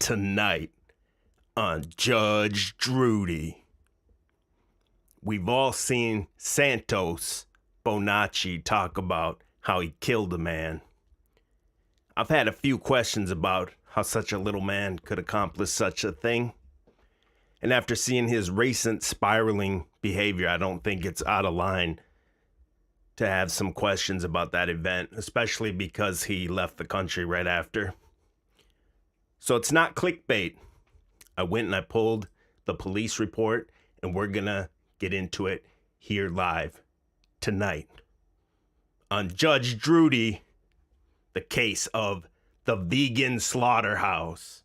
Tonight on Judge Drudy. We've all seen Santos, Bonacci, talk about how he killed a man. I've had a few questions about how such a little man could accomplish such a thing. And after seeing his recent spiraling behavior, I don't think it's out of line to have some questions about that event, especially because he left the country right after. So it's not clickbait. I went and I pulled the police report, and we're gonna get into it here live tonight on Judge Drudy, the case of the vegan slaughterhouse.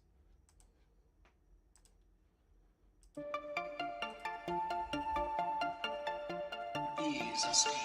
Views of streets.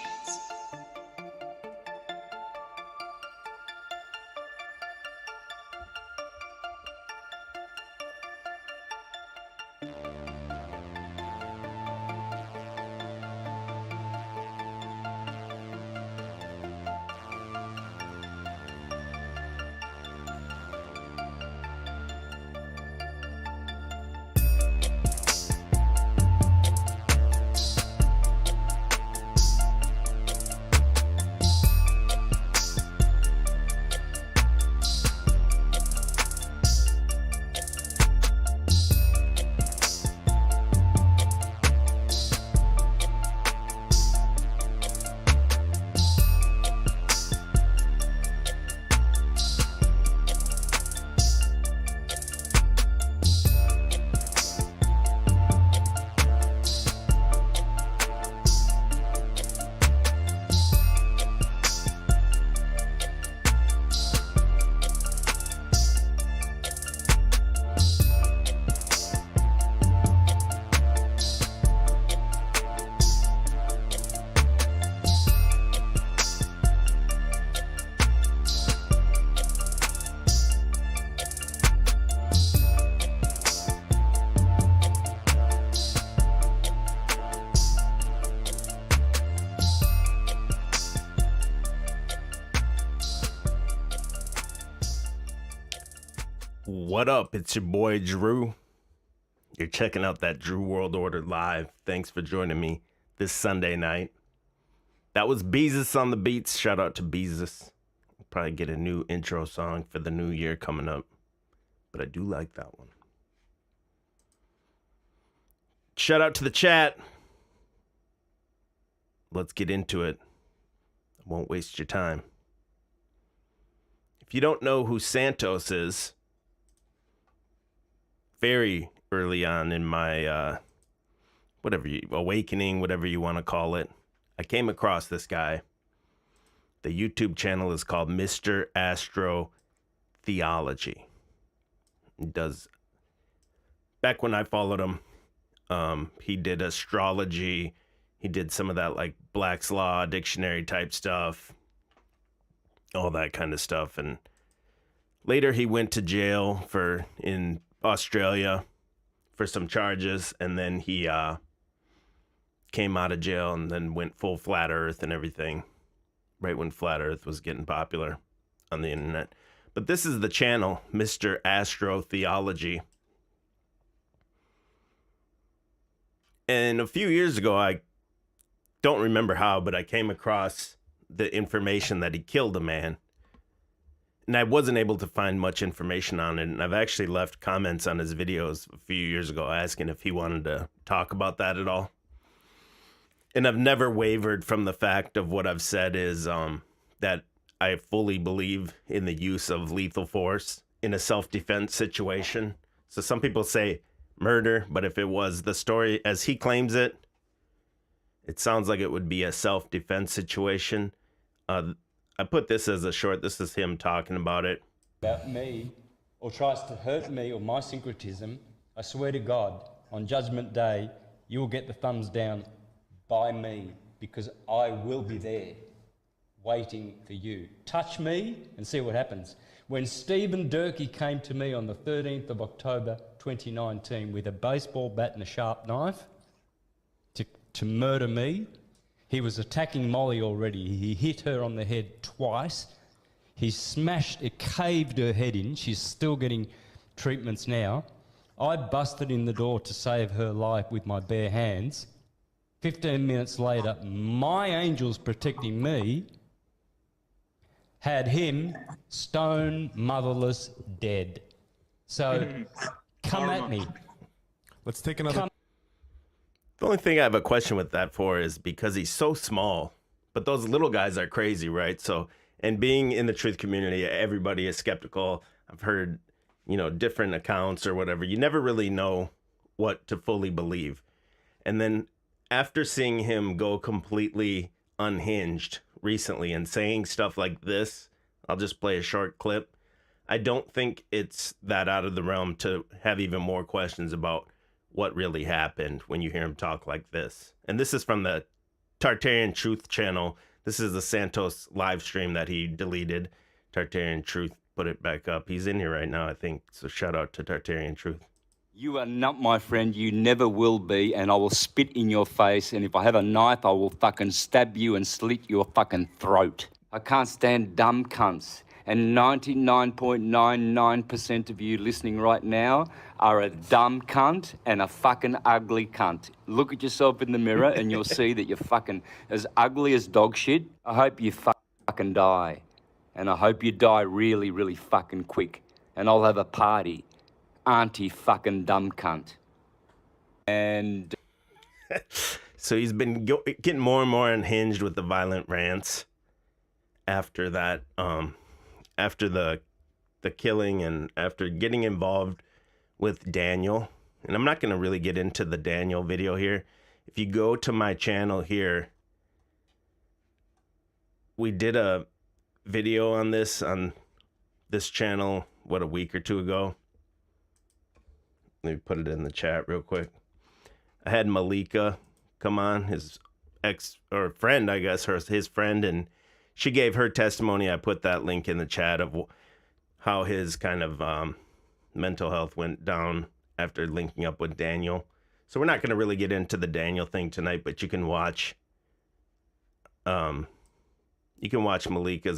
What up? It's your boy Drew. You're checking out that Drew World Order live. Thanks for joining me this Sunday night. That was Beezus on the beats. Shout out to Beezus. We'll probably get a new intro song for the new year coming up, but I do like that one. Shout out to the chat. Let's get into it. I won't waste your time. If you don't know who Santos is, very early on in my awakening, whatever you want to call it, I came across this guy. The YouTube channel is called Mr. Astro Theology. He does, back when I followed him, he did astrology. He did some of that like Black's Law dictionary type stuff, all that kind of stuff. And later he went to jail in Australia for some charges, and then he came out of jail and then went full flat earth and everything right when flat earth was getting popular on the internet. But this is the channel, Mr. Astro Theology. And a few years ago, I don't remember how, but I came across the information that he killed a man. And I wasn't able to find much information on it. And I've actually left comments on his videos a few years ago asking if he wanted to talk about that at all. And I've never wavered from the fact of what I've said is that I fully believe in the use of lethal force in a self-defense situation. So some people say murder, but if it was the story as he claims it, it sounds like it would be a self-defense situation. I put this as a short. This is him talking about it. About me, or tries to hurt me or my syncretism, I swear to God, on Judgment Day, you will get the thumbs down by me, because I will be there, waiting for you. Touch me and see what happens. When Stephen Durkee came to me on the 13th of October 2019 with a baseball bat and a sharp knife to murder me, he was attacking Molly already. He hit her on the head twice. He smashed, it caved her head in. She's still getting treatments now. I busted in the door to save her life with my bare hands. 15 minutes later, my angels protecting me had him stone, motherless, dead. So come at me. Let's take another. The only thing I have a question with that for is because he's so small, but those little guys are crazy, right? So, and being in the truth community, everybody is skeptical. I've heard, different accounts or whatever. You never really know what to fully believe. And then after seeing him go completely unhinged recently and saying stuff like this, I'll just play a short clip. I don't think it's that out of the realm to have even more questions about what really happened when you hear him talk like this. And this is from the Tartarian Truth channel. This is the Santos live stream that he deleted. Tartarian Truth put it back up. He's in here right now, I think. So shout out to Tartarian Truth. You are not my friend. You never will be, and I will spit in your face. And if I have a knife, I will fucking stab you and slit your fucking throat. I can't stand dumb cunts. And 99.99% of you listening right now are a dumb cunt and a fucking ugly cunt. Look at yourself in the mirror and you'll see that you're fucking as ugly as dog shit. I hope you fucking die. And I hope you die really, really fucking quick. And I'll have a party. Auntie fucking dumb cunt. And... So he's been getting more and more unhinged with the violent rants after that, after the killing and after getting involved with Daniel. And I'm not going to really get into the Daniel video here. If you go to my channel here, we did a video on this channel, a week or two ago. Let me put it in the chat real quick. I had Malika come on, his ex or friend, I guess, his friend, and she gave her testimony. I put that link in the chat of how his kind of mental health went down after linking up with Daniel. So we're not going to really get into the Daniel thing tonight, but you can watch Malika's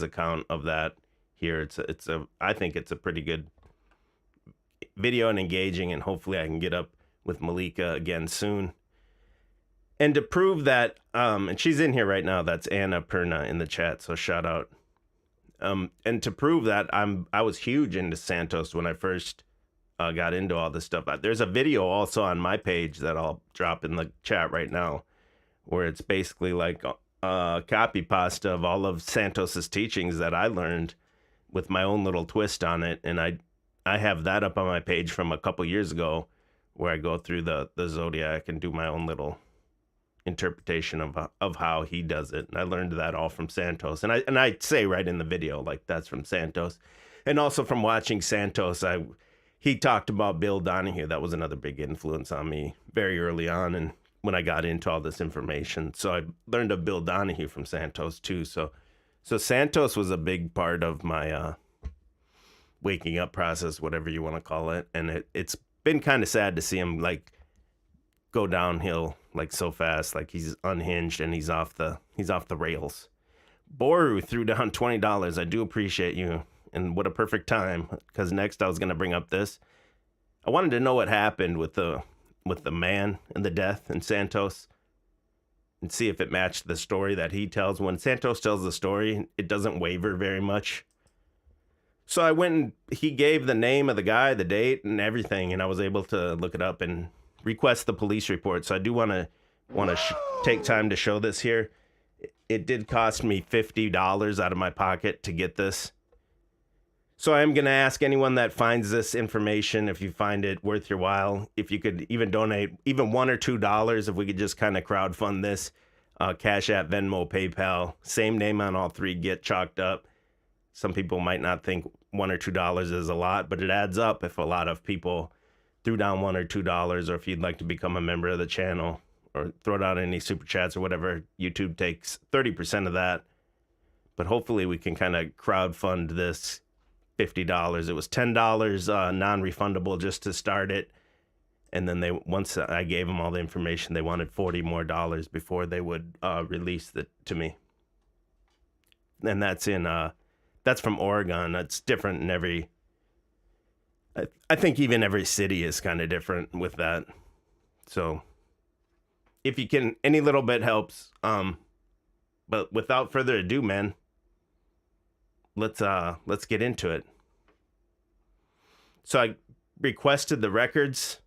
account of that here. I think it's a pretty good video and engaging, and hopefully I can get up with Malika again soon. And to prove that, and she's in here right now, that's Anna Perna in the chat, so shout out. And to prove that I was huge into Santos when I first got into all this stuff. There's a video also on my page that I'll drop in the chat right now, where it's basically like a copy pasta of all of Santos's teachings that I learned with my own little twist on it. And I have that up on my page from a couple years ago, where I go through the zodiac and do my own little interpretation of how he does it. And I learned that all from Santos. And I say right in the video, like, that's from Santos. And also from watching Santos, he talked about Bill Donahue. That was another big influence on me very early on, and when I got into all this information. So I learned of Bill Donahue from Santos too. So Santos was a big part of my waking up process, whatever you want to call it. And it's been kind of sad to see him like go downhill like so fast, like he's unhinged and he's off the rails. Boru threw down $20. I do appreciate you, and what a perfect time, because next I was going to bring up this. I wanted to know what happened with the man and the death in Santos, and see if it matched the story that he tells. When Santos tells the story, it doesn't waver very much. So I went and he gave the name of the guy, the date, and everything, and I was able to look it up and request the police report. So I do want to take time to show this here. It did cost me $50 out of my pocket to get this. So I am going to ask anyone that finds this information, if you find it worth your while, if you could even donate even $1 or $2, if we could just kind of crowdfund this. Cash App, Venmo, PayPal, same name on all three, get chalked up. Some people might not think $1 or $2 is a lot, but it adds up if a lot of people threw down $1 or $2, or if you'd like to become a member of the channel or throw down any super chats or whatever. YouTube takes 30% of that, but hopefully we can kind of crowdfund this $50. It was $10 non-refundable just to start it, and then once I gave them all the information, they wanted $40 more before they would release it to me. And that's from Oregon. That's different in every I think even every city is kind of different with that. So if you can, any little bit helps. But without further ado, man, let's get into it. So I requested the records.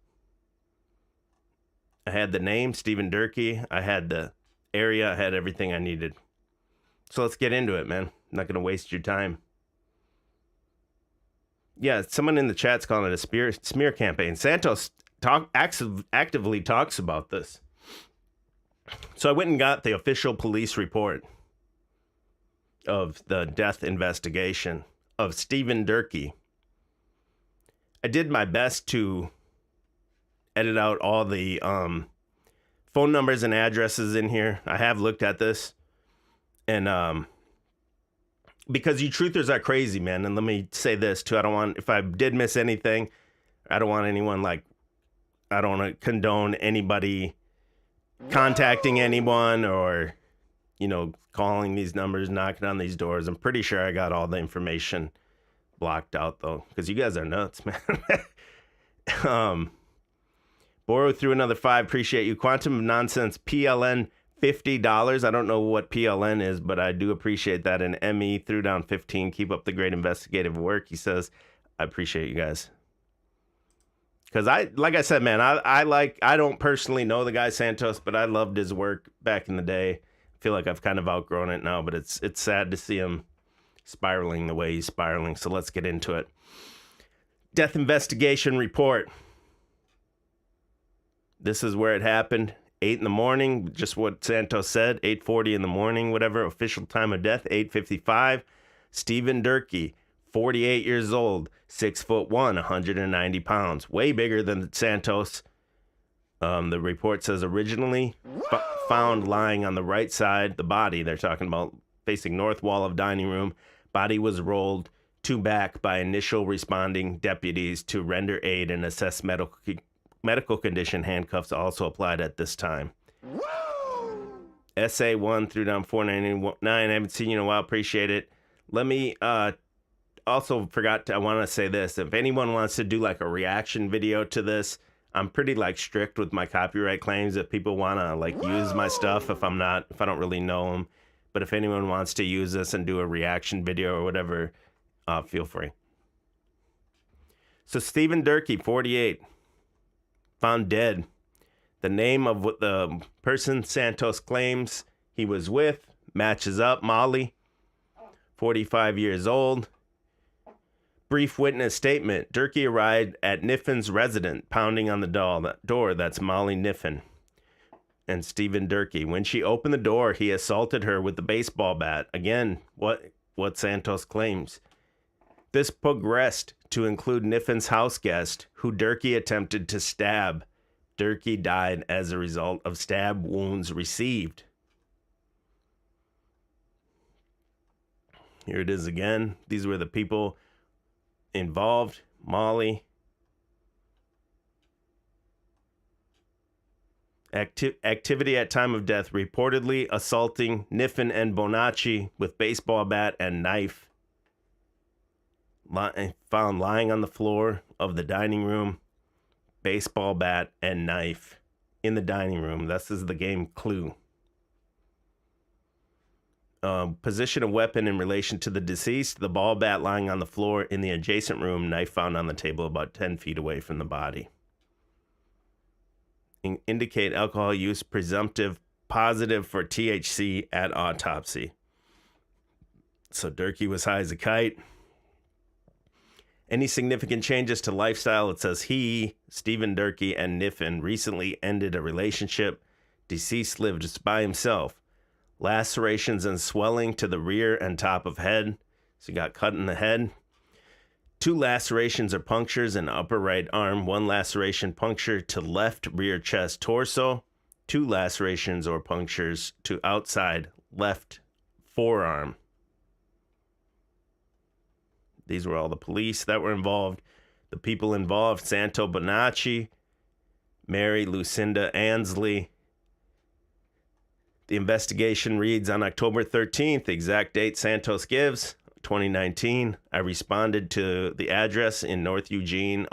I had the name, Stephen Durkee. I had the area. I had everything I needed. So let's get into it, man. I'm not going to waste your time. Yeah, someone in the chat's calling it a smear campaign. Santos actively talks about this. So I went and got the official police report of the death investigation of Stephen Durkee. I did my best to edit out all the phone numbers and addresses in here. I have looked at this. And because you truthers are crazy, man. And let me say this too. If I did miss anything, I don't want anyone I don't want to condone anybody contacting anyone or, calling these numbers, knocking on these doors. I'm pretty sure I got all the information blocked out though, because you guys are nuts, man. Borrow through another 5. Appreciate you. Quantum of Nonsense, PLN, $50. I don't know what PLN is, but I do appreciate that. And ME threw down 15. Keep up the great investigative work. He says, I appreciate you guys. Because like I said, man, I don't personally know the guy Santos, but I loved his work back in the day. I feel like I've kind of outgrown it now, but it's sad to see him spiraling the way he's spiraling. So let's get into it. Death investigation report. This is where it happened. 8 in the morning, just what Santos said. 8:40 in the morning, whatever. Official time of death, 8:55. Stephen Durkee, 48 years old, 6'1", 190 pounds. Way bigger than Santos. The report says originally found lying on the right side, the body, they're talking about facing north wall of dining room. Body was rolled to back by initial responding deputies to render aid and assess medical condition. Handcuffs also applied at this time. SA1 threw down 499. I haven't seen you in a while. Appreciate it. Let me also I want to say this. If anyone wants to do a reaction video to this, I'm pretty strict with my copyright claims. If people want to use my stuff, if I don't really know them, but if anyone wants to use this and do a reaction video or whatever, feel free. So Stephen Durkee, 48, found dead. The name of what the person Santos claims he was with matches up. Molly, 45 years old. Brief witness statement. Durkee arrived at Niffin's residence, pounding on the door. That's Molly Niffin and Stephen Durkee. When she opened the door, he assaulted her with the baseball bat. Again, what Santos claims. This progressed to include Niffin's house guest, who Durkee attempted to stab. Durkee died as a result of stab wounds received. Here it is again. These were the people involved. Molly. Activity at time of death, reportedly assaulting Niffin and Bonacci with baseball bat and knife. Found lying on the floor of the dining room. Baseball bat and knife in the dining room. This is the game Clue. Position of weapon in relation to the deceased. The ball bat lying on the floor in the adjacent room. Knife found on the table about 10 feet away from the body. Indicate alcohol use presumptive positive for THC at autopsy. So Durkee was high as a kite. Any significant changes to lifestyle? It says he, Stephen Durkee, and Niffin recently ended a relationship. Deceased lived just by himself. Lacerations and swelling to the rear and top of head. So he got cut in the head. 2 lacerations or punctures in upper right arm. 1 laceration puncture to left rear chest torso. 2 lacerations or punctures to outside left forearm. These were all the police that were involved. The people involved: Santo Bonacci, Mary Lucinda Ansley. The investigation reads on October 13th, the exact date Santos gives, 2019. I responded to the address in North Eugene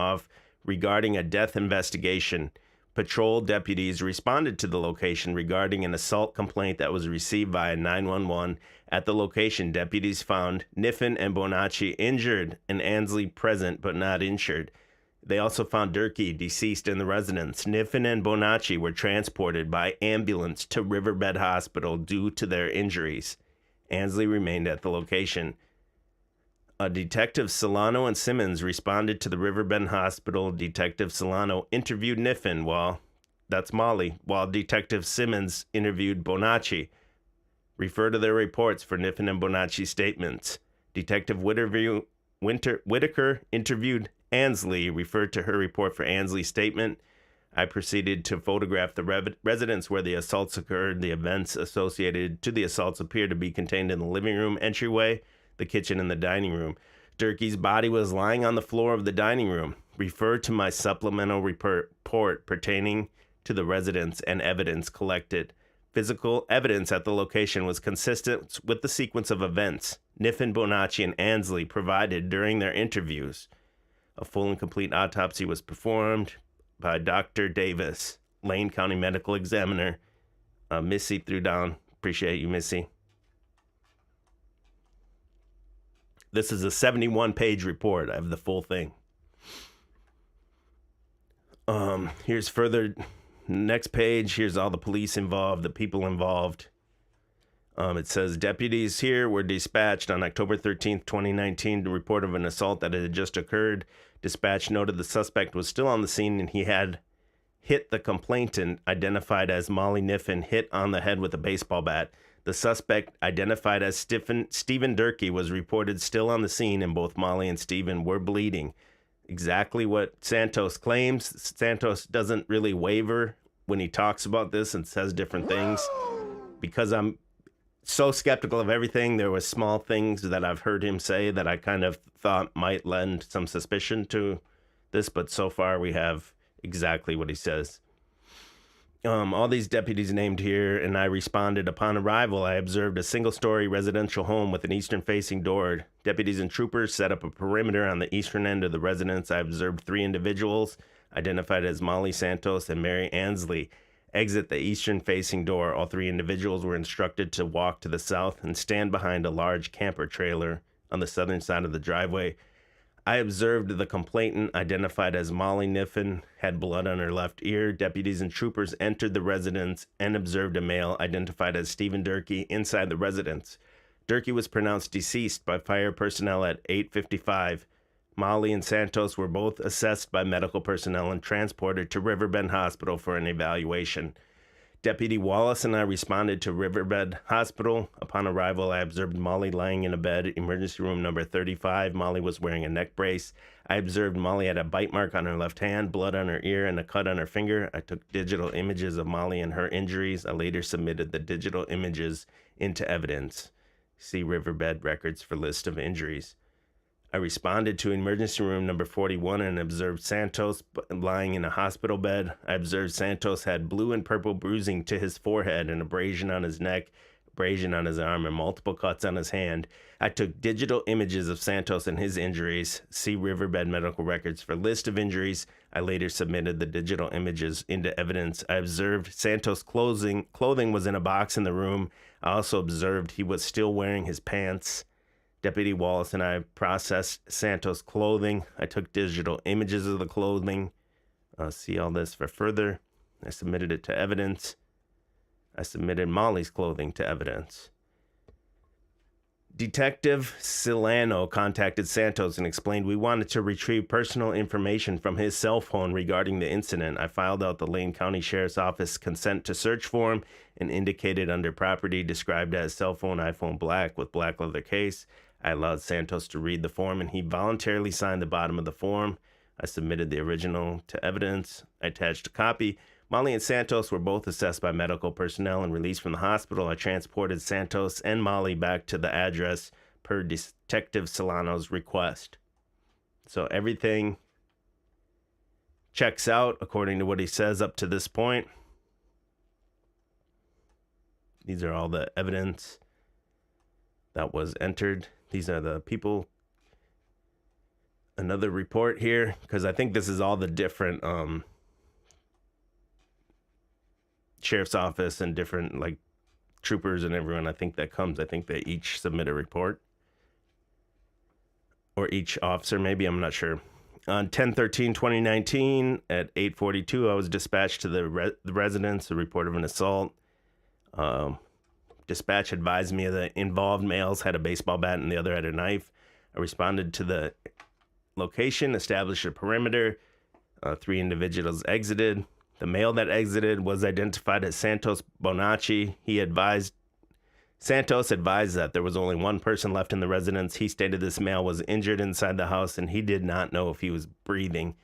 regarding a death investigation. Patrol deputies responded to the location regarding an assault complaint that was received via 911. At the location, deputies found Niffen and Bonacci injured and Ansley present but not injured. They also found Durkee deceased in the residence. Niffen and Bonacci were transported by ambulance to Riverbed Hospital due to their injuries. Ansley remained at the location. Detective Solano and Simmons responded to the Riverbend Hospital. Detective Solano interviewed Niffen while Detective Simmons interviewed Bonacci. Refer to their reports for Niffen and Bonacci's statements. Detective Whitaker interviewed Ansley, referred to her report for Ansley's statement. I proceeded to photograph the residence where the assaults occurred. The events associated to the assaults appear to be contained in the living room entryway, the kitchen, and the dining room. Durkee's body was lying on the floor of the dining room. Refer to my supplemental report pertaining to the residence and evidence collected. Physical evidence at the location was consistent with the sequence of events Niffen, Bonacci, and Ansley provided during their interviews. A full and complete autopsy was performed by Dr. Davis, Lane County Medical Examiner. Missy threw down. Appreciate you, Missy. This is a 71-page report. I have the full thing. Here's further. Next page. Here's all the police involved, the people involved. It says deputies here were dispatched on October 13th, 2019 to report of an assault that had just occurred. Dispatch noted the suspect was still on the scene and he had hit the complainant, identified as Molly Niffen, hit on the head with a baseball bat. The suspect, identified as Stephen Durkee, was reported still on the scene, and both Molly and Stephen were bleeding. Exactly what Santos claims. Santos doesn't really waver when he talks about this and says different things. Because I'm so skeptical of everything, there were small things that I've heard him say that I kind of thought might lend some suspicion to this, but so far we have exactly what he says. All these deputies named here, and I responded. Upon arrival, I observed a single-story residential home with an eastern-facing door. Deputies and troopers set up a perimeter on the eastern end of the residence. I observed 3 individuals, identified as Molly Santos and Mary Ansley, exit the eastern-facing door. All 3 individuals were instructed to walk to the south and stand behind a large camper trailer on the southern side of the driveway. I observed the complainant, identified as Molly Niffen, had blood on her left ear. Deputies and troopers entered the residence and observed a male identified as Stephen Durkee inside the residence. Durkee was pronounced deceased by fire personnel at 8:55. Molly and Santos were both assessed by medical personnel and transported to Riverbend Hospital for an evaluation. Deputy Wallace and I responded to Riverbed Hospital. Upon arrival, I observed Molly lying in a bed, emergency room number 35. Molly was wearing a neck brace. I observed Molly had a bite mark on her left hand, blood on her ear, and a cut on her finger. I took digital images of Molly and her injuries. I later submitted the digital images into evidence. See Riverbed records for list of injuries. I responded to emergency room number 41 and observed Santos lying in a hospital bed. I observed Santos had blue and purple bruising to his forehead, an abrasion on his neck, abrasion on his arm, and multiple cuts on his hand. I took digital images of Santos and his injuries. See Riverbed medical records for list of injuries. I later submitted the digital images into evidence. I observed Santos' clothing was in a box in the room. I also observed he was still wearing his pants. Deputy Wallace and I processed Santos' clothing. I took digital images of the clothing. See all this for further. I submitted it to evidence. I submitted Molly's clothing to evidence. Detective Silano contacted Santos and explained we wanted to retrieve personal information from his cell phone regarding the incident. I filed out the Lane County Sheriff's Office consent to search form and indicated under property described as cell phone iPhone black with black leather case. I allowed Santos to read the form, and he voluntarily signed the bottom of the form. I submitted the original to evidence. I attached a copy. Molly and Santos were both assessed by medical personnel and released from the hospital. I transported Santos and Molly back to the address per Detective Solano's request. So everything checks out according to what he says up to this point. These are all the evidence that was entered These are the people. Another report here, because I think this is all the different sheriff's office and different like troopers and everyone. I think they each submit a report, or each officer, maybe, I'm not sure. On 10/13/2019 at 8:42, I was dispatched to the residence, a report of an assault. Dispatch advised me the involved males had a baseball bat and the other had a knife. I responded to the location, established a perimeter. 3 individuals exited. The male that exited was identified as Santos Bonacci. Santos advised that there was only one person left in the residence. He stated this male was injured inside the house and he did not know if he was breathing.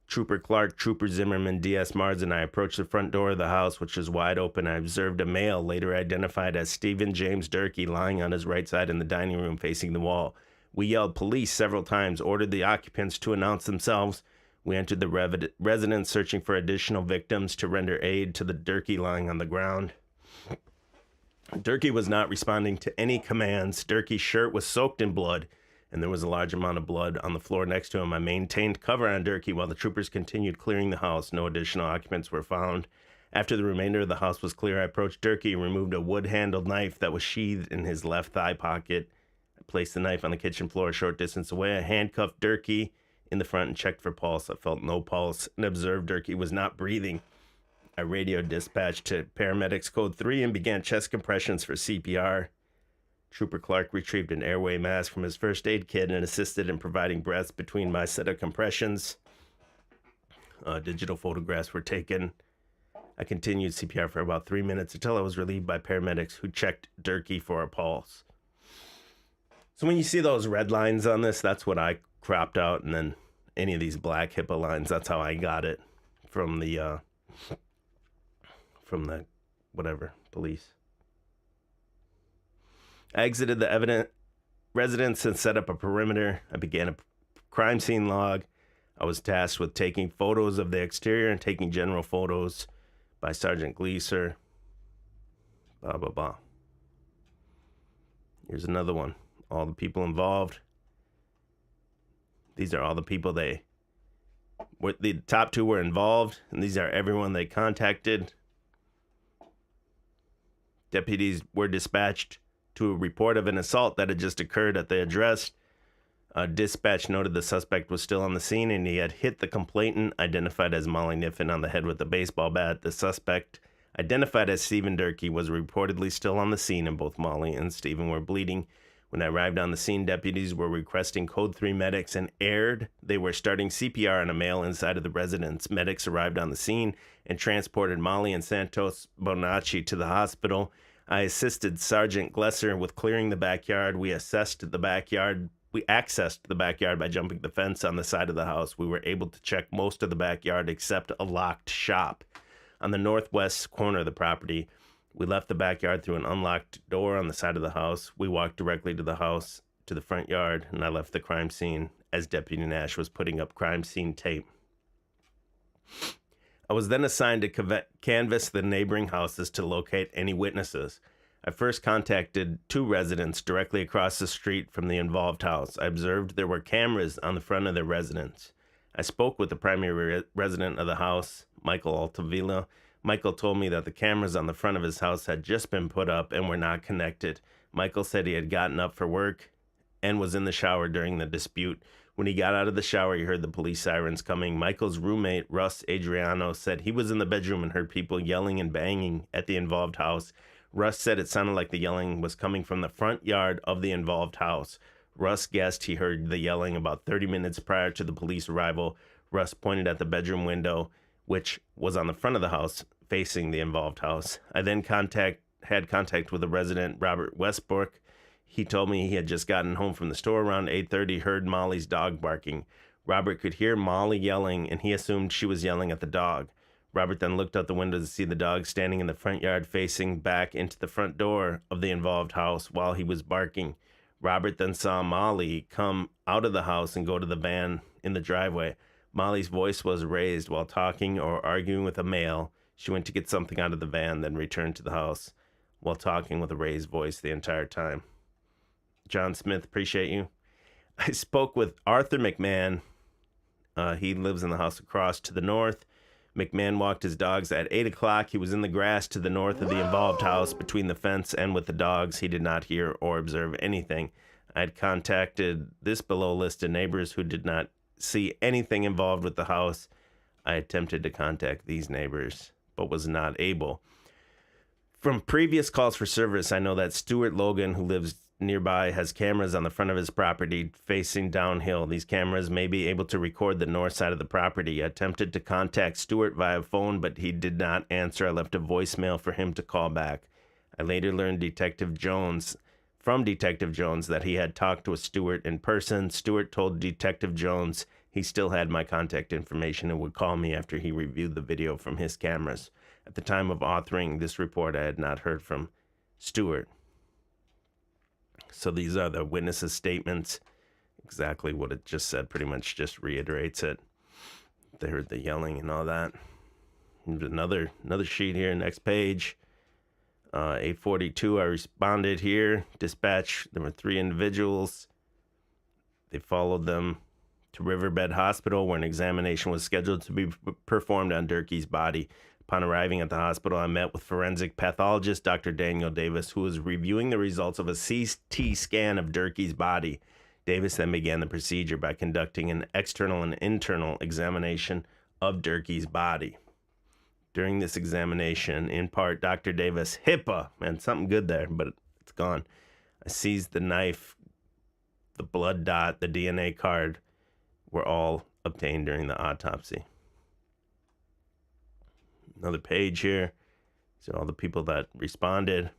Trooper Clark, Trooper Zimmerman, DS Mars, and I approached the front door of the house, which was wide open. I observed a male, later identified as Stephen James Durkee, lying on his right side in the dining room facing the wall. We yelled police several times, ordered the occupants to announce themselves. We entered the residence searching for additional victims to render aid to the Durkee lying on the ground. Durkee was not responding to any commands. Durkee's shirt was soaked in blood, and there was a large amount of blood on the floor next to him. I maintained cover on Durkee while the troopers continued clearing the house. No additional occupants were found. After the remainder of the house was clear, I approached Durkee and removed a wood-handled knife that was sheathed in his left thigh pocket. I placed the knife on the kitchen floor a short distance away. I handcuffed Durkee in the front and checked for pulse. I felt no pulse and observed Durkee was not breathing. I radioed dispatch to paramedics code 3 and began chest compressions for CPR. Trooper Clark retrieved an airway mask from his first aid kit and assisted in providing breaths between my set of compressions. Digital photographs were taken. I continued CPR for about 3 minutes until I was relieved by paramedics who checked Durkee for a pulse. So when you see those red lines on this, that's what I cropped out, and then any of these black HIPAA lines, that's how I got it from the whatever police. I exited the evident residence and set up a perimeter. I began a crime scene log. I was tasked with taking photos of the exterior and taking general photos by Sergeant Gleaser. Blah, blah, blah. Here's another one. All the people involved. These are all the people the top 2 were involved, and these are everyone they contacted. Deputies were dispatched to a report of an assault that had just occurred at the address. Dispatch noted the suspect was still on the scene and he had hit the complainant, identified as Molly Niffen, on the head with a baseball bat. The suspect, identified as Stephen Durkee, was reportedly still on the scene, and both Molly and Stephen were bleeding. When I arrived on the scene, deputies were requesting code 3 medics and they were starting CPR on a male inside of the residence. Medics arrived on the scene and transported Molly and Santos Bonacci to the hospital. I assisted Sergeant Glesser with clearing the backyard. We accessed the backyard by jumping the fence on the side of the house. We were able to check most of the backyard except a locked shop on the northwest corner of the property. We left the backyard through an unlocked door on the side of the house. We walked directly to the house, to the front yard, and I left the crime scene as Deputy Nash was putting up crime scene tape. I was then assigned to canvass the neighboring houses to locate any witnesses. I first contacted 2 residents directly across the street from the involved house. I observed there were cameras on the front of their residence. I spoke with the primary resident of the house, Michael Altavilla. Michael told me that the cameras on the front of his house had just been put up and were not connected. Michael said he had gotten up for work and was in the shower during the dispute. When he got out of the shower, he heard the police sirens coming. Michael's roommate, Russ Adriano, said he was in the bedroom and heard people yelling and banging at the involved house. Russ said it sounded like the yelling was coming from the front yard of the involved house. Russ guessed he heard the yelling about 30 minutes prior to the police arrival. Russ pointed at the bedroom window, which was on the front of the house, facing the involved house. I then had contact with the resident, Robert Westbrook. He told me he had just gotten home from the store around 8:30, heard Molly's dog barking. Robert could hear Molly yelling, and he assumed she was yelling at the dog. Robert then looked out the window to see the dog standing in the front yard facing back into the front door of the involved house while he was barking. Robert then saw Molly come out of the house and go to the van in the driveway. Molly's voice was raised while talking or arguing with a male. She went to get something out of the van, then returned to the house while talking with a raised voice the entire time. John Smith, appreciate you. I spoke with Arthur McMahon. He lives in the house across to the north. McMahon walked his dogs at 8 o'clock. He was in the grass to the north of the involved house between the fence and with the dogs. He did not hear or observe anything. I had contacted this below list of neighbors who did not see anything involved with the house. I attempted to contact these neighbors, but was not able. From previous calls for service, I know that Stuart Logan, who lives nearby, has cameras on the front of his property facing downhill. These cameras may be able to record the north side of the property. I attempted to contact Stuart via phone, but he did not answer. I left a voicemail for him to call back. I later learned from Detective Jones that he had talked with Stuart in person. Stuart told Detective Jones he still had my contact information and would call me after he reviewed the video from his cameras. At the time of authoring this report, I had not heard from Stuart. So these are the witnesses' statements. Exactly what it just said, pretty much just reiterates it. They heard the yelling and all that. Here's another sheet here, next page. 8:42, I responded here. Dispatch, there were 3 individuals. They followed them to Riverbed Hospital, where an examination was scheduled to be performed on Durkee's body. Upon arriving at the hospital, I met with forensic pathologist Dr. Daniel Davis, who was reviewing the results of a CT scan of Durkee's body. Davis then began the procedure by conducting an external and internal examination of Durkee's body. During this examination, in part, Dr. Davis, HIPAA, man, something good there, but it's gone. I seized the knife, the blood dot, the DNA card were all obtained during the autopsy. Another page here. So all the people that responded.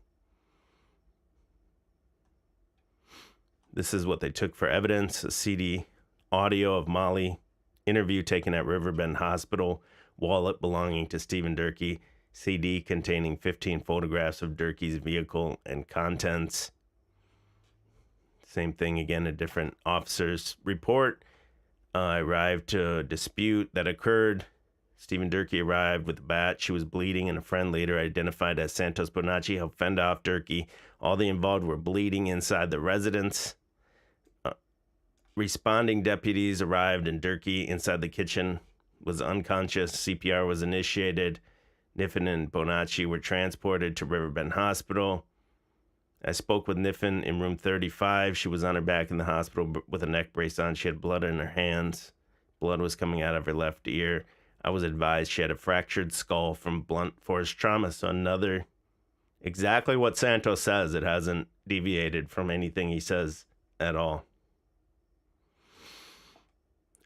This is what they took for evidence. A CD audio of Molly. Interview taken at Riverbend Hospital. Wallet belonging to Stephen Durkee. CD containing 15 photographs of Durkee's vehicle and contents. Same thing again, a different officer's report. I arrived to a dispute that occurred. Stephen Durkee arrived with a bat. She was bleeding, and a friend later identified as Santos Bonacci helped fend off Durkee. All the involved were bleeding inside the residence. Responding deputies arrived, and Durkee inside the kitchen was unconscious. CPR was initiated. Niffen and Bonacci were transported to Riverbend Hospital. I spoke with Niffen in room 35. She was on her back in the hospital with a neck brace on. She had blood in her hands. Blood was coming out of her left ear. I was advised she had a fractured skull from blunt force trauma. So another, exactly what Santos says. It hasn't deviated from anything he says at all.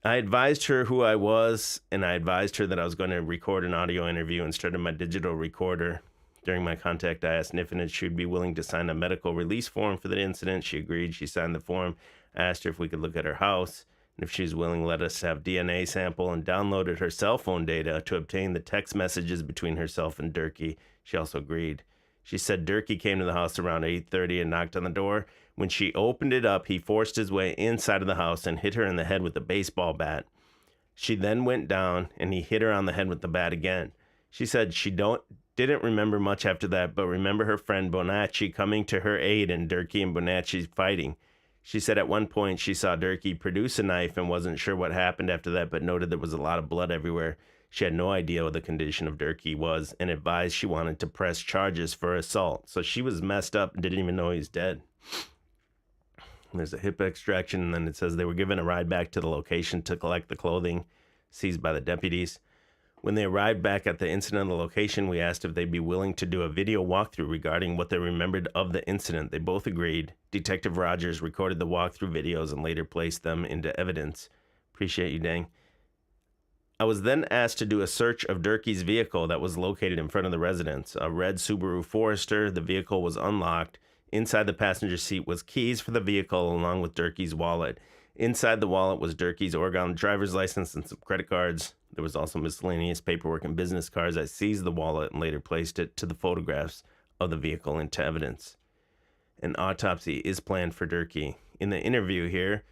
I advised her who I was, and I advised her that I was going to record an audio interview instead of my digital recorder. During my contact, I asked Niffen if she would be willing to sign a medical release form for the incident. She agreed. She signed the form. I asked her if we could look at her house, and if she was willing, let us have DNA sample, and downloaded her cell phone data to obtain the text messages between herself and Durkee. She also agreed. She said Durkee came to the house around 8:30 and knocked on the door. When she opened it up, he forced his way inside of the house and hit her in the head with a baseball bat. She then went down, and he hit her on the head with the bat again. She said she didn't remember much after that, but remember her friend Bonacci coming to her aid and Durkee and Bonacci fighting. She said at one point she saw Durkee produce a knife and wasn't sure what happened after that, but noted there was a lot of blood everywhere. She had no idea what the condition of Durkee was and advised she wanted to press charges for assault. So she was messed up and didn't even know he was dead. There's a hip extraction, and then it says they were given a ride back to the location to collect the clothing seized by the deputies. When they arrived back at the incident location, we asked if they'd be willing to do a video walkthrough regarding what they remembered of the incident. They both agreed. Detective Rogers recorded the walkthrough videos and later placed them into evidence. Appreciate you, Dang. I was then asked to do a search of Durkee's vehicle that was located in front of the residence. A red Subaru Forester. The vehicle was unlocked. Inside the passenger seat was keys for the vehicle along with Durkee's wallet. Inside the wallet was Durkee's Oregon driver's license and some credit cards. There was also miscellaneous paperwork and business cards. I seized the wallet and later placed it to the photographs of the vehicle into evidence. An autopsy is planned for Durkee. In the interview here,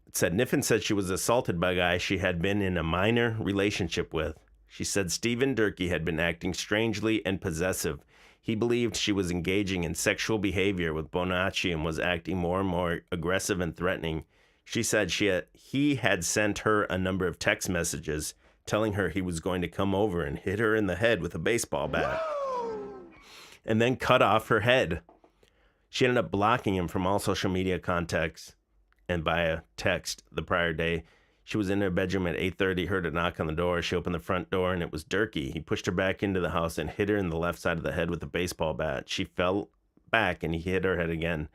it said Niffen said she was assaulted by a guy she had been in a minor relationship with. She said Stephen Durkee had been acting strangely and possessive. He believed she was engaging in sexual behavior with Bonacci and was acting more and more aggressive and threatening. She said he had sent her a number of text messages telling her he was going to come over and hit her in the head with a baseball bat and then cut off her head. She ended up blocking him from all social media contacts and via text the prior day. She was in her bedroom at 8:30, heard a knock on the door. She opened the front door, and it was Durkee. He pushed her back into the house and hit her in the left side of the head with a baseball bat. She fell back, and he hit her head again.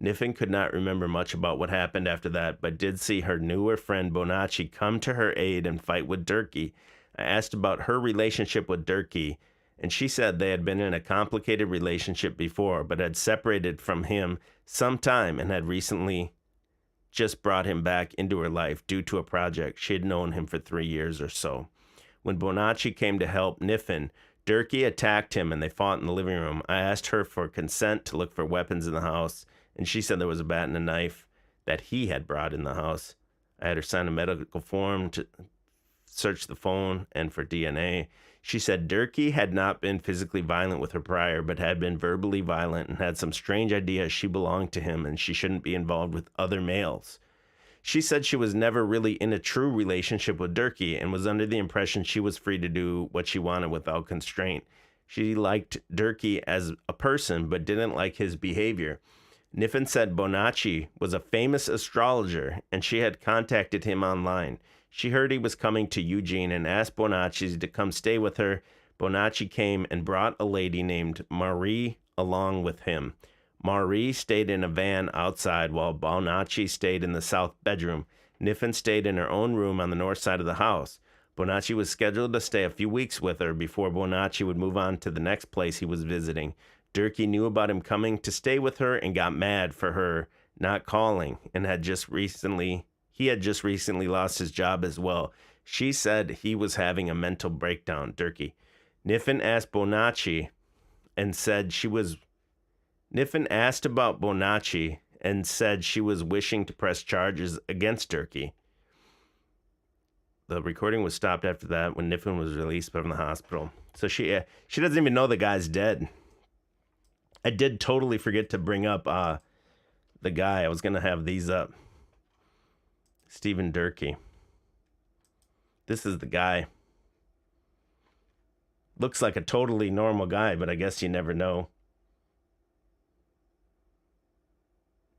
Niffen could not remember much about what happened after that, but did see her newer friend Bonacci come to her aid and fight with Durkee. I asked about her relationship with Durkee, and she said they had been in a complicated relationship before, but had separated from him sometime and had recently just brought him back into her life due to a project. She had known him for 3 years or so. When Bonacci came to help Niffen, Durkee attacked him and they fought in the living room. I asked her for consent to look for weapons in the house, and she said there was a bat and a knife that he had brought in the house. I had her sign a medical form to search the phone and for DNA. She said Durkee had not been physically violent with her prior, but had been verbally violent and had some strange idea she belonged to him and she shouldn't be involved with other males. She said she was never really in a true relationship with Durkee and was under the impression she was free to do what she wanted without constraint. She liked Durkee as a person, but didn't like his behavior. Niffen said Bonacci was a famous astrologer and she had contacted him online. She heard he was coming to Eugene and asked Bonacci to come stay with her. Bonacci came and brought a lady named Marie along with him. Marie stayed in a van outside while Bonacci stayed in the south bedroom. Niffen stayed in her own room on the north side of the house. Bonacci was scheduled to stay a few weeks with her before Bonacci would move on to the next place he was visiting. Durkee knew about him coming to stay with her and got mad for her not calling and he had just recently lost his job as well. She said he was having a mental breakdown, Durkee. Niffen asked about Bonacci and said she was wishing to press charges against Durkee. The recording was stopped after that when Niffen was released from the hospital. So she doesn't even know the guy's dead. I did totally forget to bring up the guy. I was going to have these up. Stephen Durkee. This is the guy. Looks like a totally normal guy, but I guess you never know.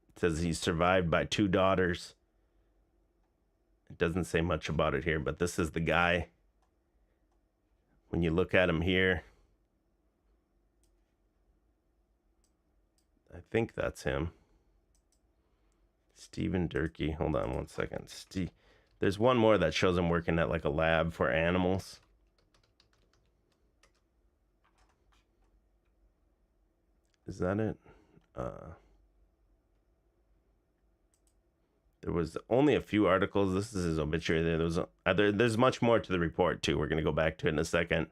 It says he's survived by 2 daughters. It doesn't say much about it here, but this is the guy. When you look at him here, I think that's him. Stephen Durkee. Hold on one second. There's one more that shows him working at like a lab for animals. Is that it? There was only a few articles. This is his obituary. There's much more to the report too. We're gonna go back to it in a second.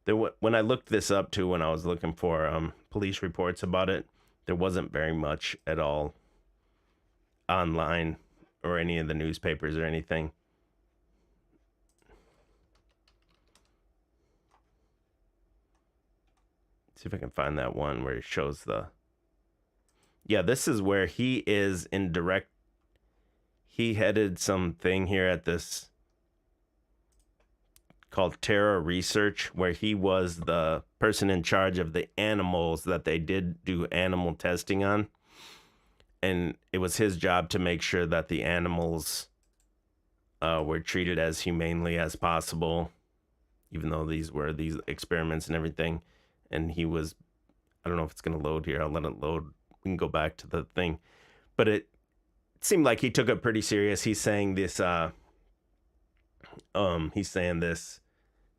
When I looked this up too, when I was looking for police reports about it, there wasn't very much at all online or any of the newspapers or anything. See if I can find that one where it shows this is where he is in direct. He headed something here at this called Terra Research, where he was the person in charge of the animals that they did do animal testing on. And it was his job to make sure that the animals were treated as humanely as possible, even though these were these experiments and everything. And he was, I don't know if it's going to load here. I'll let it load. We can go back to the thing. But it seemed like he took it pretty serious. He's saying this,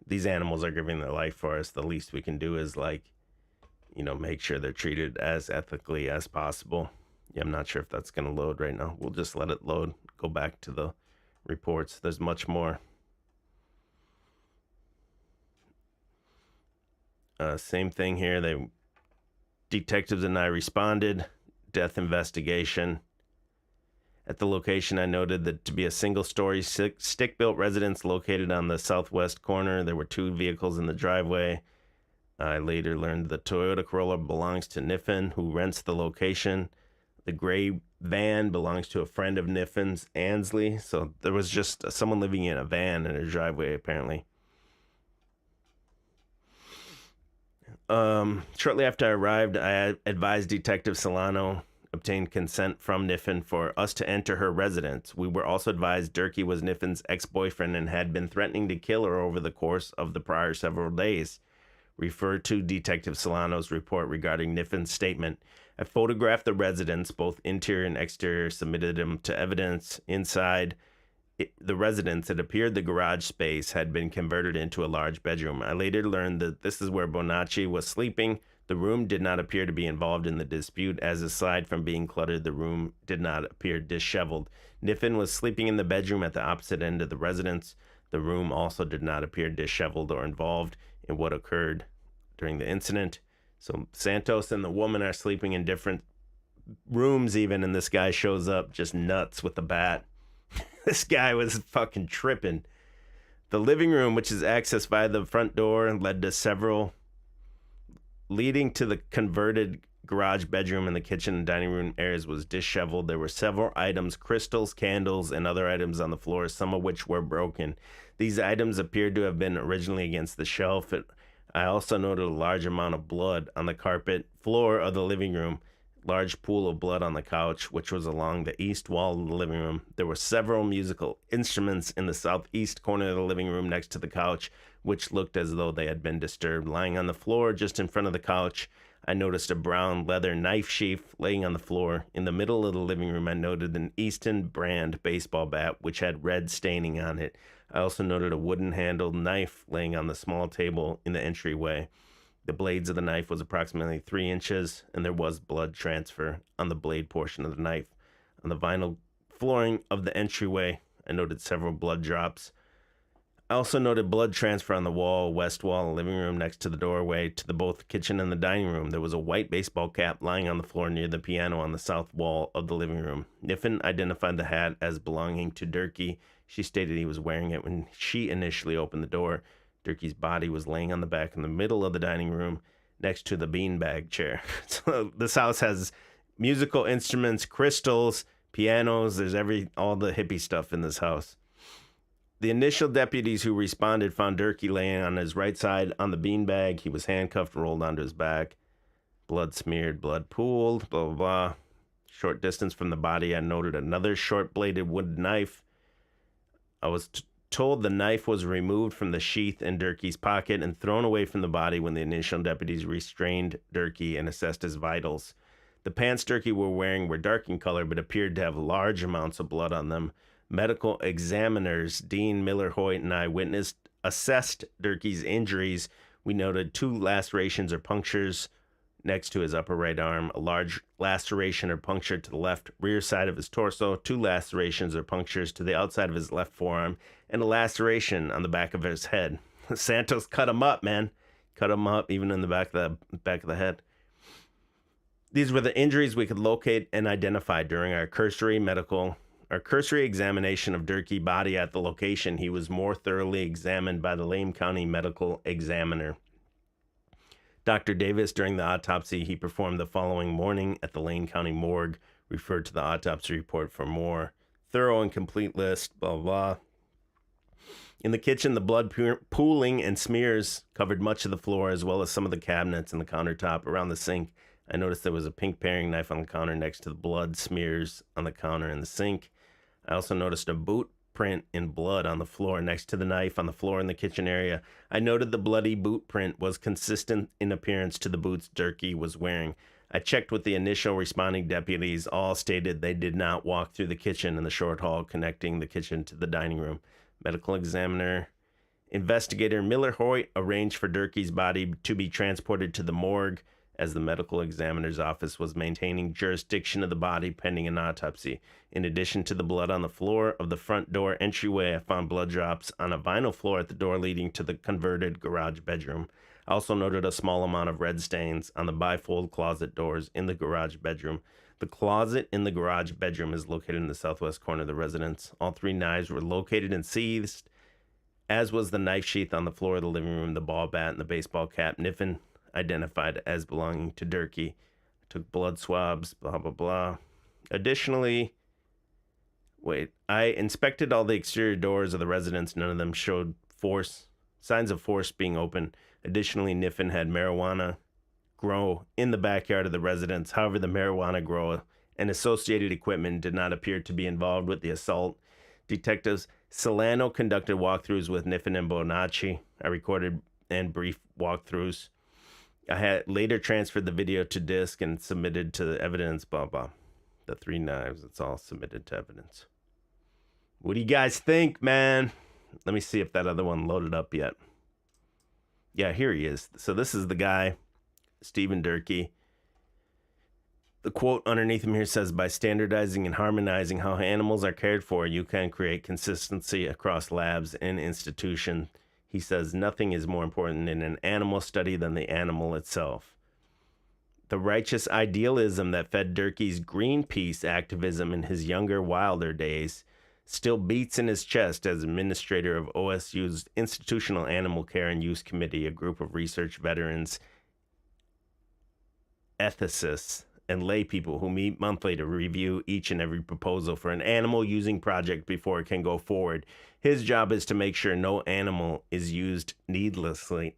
these animals are giving their life for us. The least we can do is make sure they're treated as ethically as possible. Yeah, I'm not sure if that's going to load right now. We'll just let it load. Go back to the reports. There's much more. Same thing here. Detectives and I responded. Death investigation. At the location, I noted that to be a single-story stick-built residence located on the southwest corner. There were 2 vehicles in the driveway. I later learned the Toyota Corolla belongs to Niffen, who rents the location. The gray van belongs to a friend of Niffin's, Ansley. So there was just someone living in a van in her driveway, apparently. Shortly after I arrived, I advised Detective Solano obtained consent from Niffen for us to enter her residence. We were also advised Durkee was Niffin's ex-boyfriend and had been threatening to kill her over the course of the prior several days. Refer to Detective Solano's report regarding Niffin's statement. I photographed the residence, both interior and exterior, submitted them to evidence. Inside the residence, it appeared the garage space had been converted into a large bedroom. I later learned that this is where Bonacci was sleeping. The room did not appear to be involved in the dispute, as aside from being cluttered, the room did not appear disheveled. Niffen was sleeping in the bedroom at the opposite end of the residence. The room also did not appear disheveled or involved in what occurred during the incident. So Santos and the woman are sleeping in different rooms even, and this guy shows up just nuts with a bat. This guy was fucking tripping. The living room, which is accessed by the front door, led to several leading to the converted garage bedroom, and the kitchen and dining room areas was disheveled. There were several items, crystals, candles, and other items on the floor, some of which were broken. These items appeared to have been originally against the shelf. I also noted a large amount of blood on the carpet floor of the living room. Large pool of blood on the couch, which was along the east wall of the living room. There were several musical instruments in the southeast corner of the living room next to the couch, which looked as though they had been disturbed. Lying on the floor just in front of the couch, I noticed a brown leather knife sheath laying on the floor. In the middle of the living room, I noted an Easton brand baseball bat, which had red staining on it. I also noted a wooden-handled knife laying on the small table in the entryway. The blades of the knife was approximately 3 inches, and there was blood transfer on the blade portion of the knife. On the vinyl flooring of the entryway, I noted several blood drops. I also noted blood transfer on the west wall of the living room next to the doorway to the both kitchen and the dining room. There was a white baseball cap lying on the floor near the piano on the south wall of the living room. Niffen identified the hat as belonging to Durkee. She stated he was wearing it when she initially opened the door. Durkee's body was laying on the back in the middle of the dining room next to the beanbag chair. So this house has musical instruments, crystals, pianos. There's all the hippie stuff in this house. The initial deputies who responded found Durkee laying on his right side on the beanbag. He was handcuffed, rolled onto his back. Blood smeared, blood pooled, blah, blah, blah. Short distance from the body, I noted another short-bladed wooden knife. I was told the knife was removed from the sheath in Durkee's pocket and thrown away from the body when the initial deputies restrained Durkee and assessed his vitals. The pants Durkee were wearing were dark in color but appeared to have large amounts of blood on them. Medical examiners Dean Miller-Hoyt and I assessed Durkee's injuries. We noted 2 lacerations or punctures next to his upper right arm, a large laceration or puncture to the left rear side of his torso, 2 lacerations or punctures to the outside of his left forearm, and a laceration on the back of his head. Santos cut him up, man. Cut him up even in the back of the head. These were the injuries we could locate and identify during our cursory examination of Durkee's body at the location. He was more thoroughly examined by the Lane County Medical Examiner. Dr. Davis, during the autopsy he performed the following morning at the Lane County Morgue, referred to the autopsy report for more thorough and complete list, blah, blah. In the kitchen, the blood pooling and smears covered much of the floor, as well as some of the cabinets and the countertop around the sink. I noticed there was a pink paring knife on the counter next to the blood smears on the counter and the sink. I also noticed a boot print in blood on the floor next to the knife on the floor in the kitchen area. I noted the bloody boot print was consistent in appearance to the boots Durkee was wearing. I checked with the initial responding deputies. All stated they did not walk through the kitchen in the short hall connecting the kitchen to the dining room. Medical examiner investigator Miller-Hoyt arranged for Durkee's body to be transported to the morgue, as the medical examiner's office was maintaining jurisdiction of the body pending an autopsy. In addition to the blood on the floor of the front door entryway, I found blood drops on a vinyl floor at the door leading to the converted garage bedroom. I also noted a small amount of red stains on the bifold closet doors in the garage bedroom. The closet in the garage bedroom is located in the southwest corner of the residence. All 3 knives were located and seized, as was the knife sheath on the floor of the living room, the ball bat, and the baseball cap. Niffen identified as belonging to Durkee. Took blood swabs, blah, blah, blah. Additionally, I inspected all the exterior doors of the residence. None of them showed signs of force being open. Additionally, Niffen had marijuana grow in the backyard of the residence. However, the marijuana grow and associated equipment did not appear to be involved with the assault. Detectives Solano conducted walkthroughs with Niffen and Bonacci. I recorded and brief walkthroughs. I had later transferred the video to disk and submitted to the evidence, blah, blah. The 3 knives, it's all submitted to evidence. What do you guys think, man? Let me see if that other one loaded up yet. Yeah, here he is. So this is the guy, Stephen Durkee. The quote underneath him here says, by standardizing and harmonizing how animals are cared for, you can create consistency across labs and institutions. He says, nothing is more important in an animal study than the animal itself. The righteous idealism that fed Durkee's Greenpeace activism in his younger, wilder days still beats in his chest as administrator of OSU's Institutional Animal Care and Use Committee, a group of research veterans, ethicists, and lay people who meet monthly to review each and every proposal for an animal using project before it can go forward. His job is to make sure no animal is used needlessly.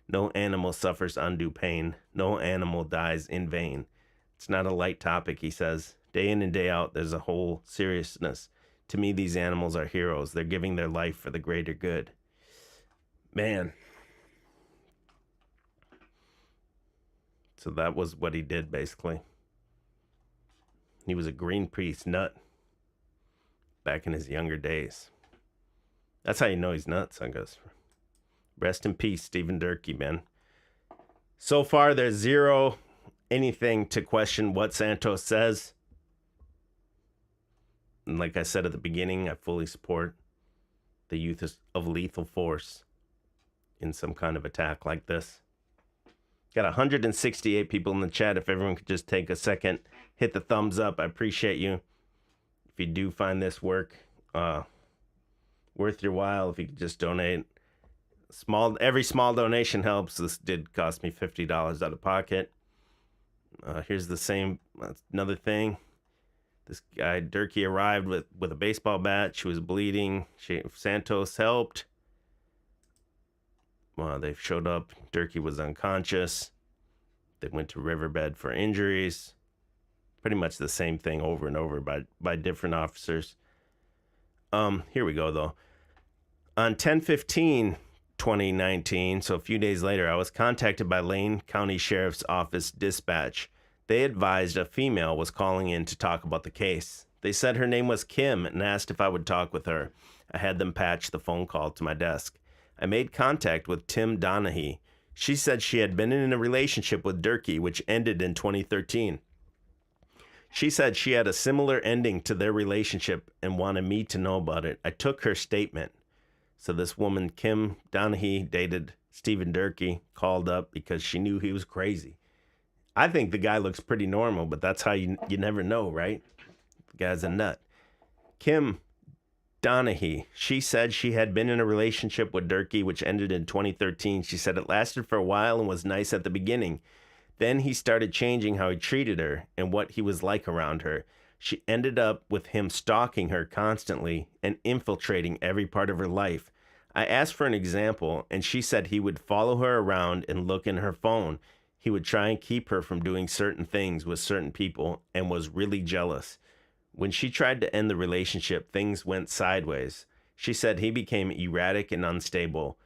No animal suffers undue pain. No animal dies in vain. It's not a light topic, he says. Day in and day out, there's a whole seriousness. To me, these animals are heroes. They're giving their life for the greater good. Man. So that was what he did, basically. He was a Greenpeace nut back in his younger days. That's how you know he's nuts, I guess. Rest in peace, Stephen Durkee, man. So far, there's zero anything to question what Santos says. And like I said at the beginning, I fully support the use of lethal force in some kind of attack like this. Got 168 people in the chat. If everyone could just take a second, hit the thumbs up. I appreciate you. If you do find this work worth your while, if you could just donate. Every small donation helps. This did cost me $50 out of pocket. Here's the same, another thing. This guy, Durkee, arrived with a baseball bat. She was bleeding. Santos helped. They showed up. Durkee was unconscious. They went to Riverbed for injuries. Pretty much the same thing over and over by different officers. Here we go, though. On 10/15/2019, so a few days later, I was contacted by Lane County Sheriff's Office dispatch. They advised a female was calling in to talk about the case. They said her name was Kim and asked if I would talk with her. I had them patch the phone call to my desk. I made contact with Tim Donahue. She said she had been in a relationship with Durkee, which ended in 2013. She said she had a similar ending to their relationship and wanted me to know about it. I took her statement. So this woman, Kim Donahue, dated Stephen Durkee, called up because she knew he was crazy. I think the guy looks pretty normal, but that's how you never know, right? The guy's a nut. Kim Donahue, she said she had been in a relationship with Durkee, which ended in 2013. She said it lasted for a while and was nice at the beginning. Then he started changing how he treated her and what he was like around her. She ended up with him stalking her constantly and infiltrating every part of her life. I asked for an example, and she said he would follow her around and look in her phone. He would try and keep her from doing certain things with certain people and was really jealous. When she tried to end the relationship, things went sideways. She said he became erratic and unstable.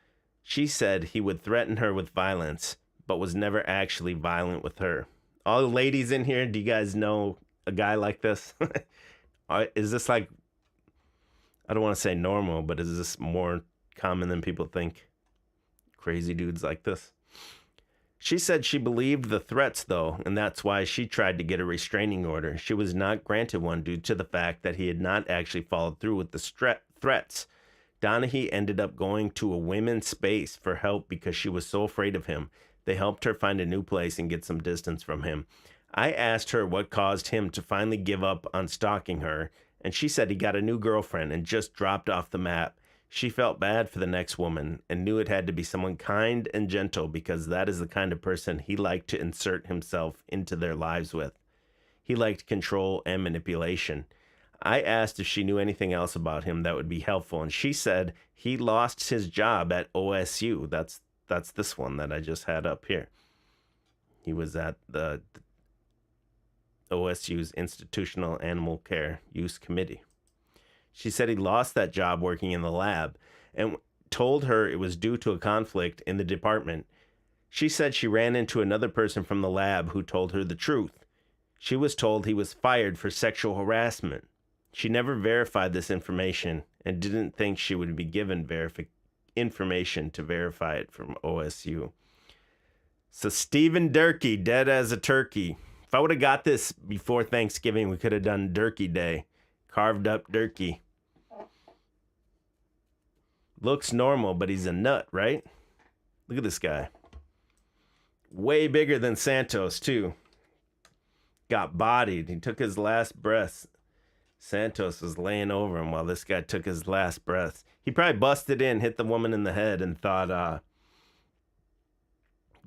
She said he would threaten her with violence, but was never actually violent with her. All the ladies in here, do you guys know a guy like this? Is this like, I don't want to say normal, but is this more common than people think? Crazy dudes like this? She said she believed the threats, though, and that's why she tried to get a restraining order. She was not granted one due to the fact that he had not actually followed through with the threats. Donahue ended up going to a women's space for help because she was so afraid of him. They helped her find a new place and get some distance from him. I asked her what caused him to finally give up on stalking her, and she said he got a new girlfriend and just dropped off the map. She felt bad for the next woman and knew it had to be someone kind and gentle because that is the kind of person he liked to insert himself into their lives with. He liked control and manipulation. I asked if she knew anything else about him that would be helpful, and she said he lost his job at OSU. That's this one that I just had up here. He was at the OSU's Institutional Animal Care Use Committee. She said he lost that job working in the lab and told her it was due to a conflict in the department. She said she ran into another person from the lab who told her the truth. She was told he was fired for sexual harassment. She never verified this information and didn't think she would be given information to verify it from OSU. So Stephen Durkee, dead as a turkey. If I would have got this before Thanksgiving, we could have done Durkee Day. Carved up Durkee. Looks normal, but he's a nut, right? Look at this guy. Way bigger than Santos, too. Got bodied. He took his last breath. Santos was laying over him while this guy took his last breath. He probably busted in, hit the woman in the head, and thought,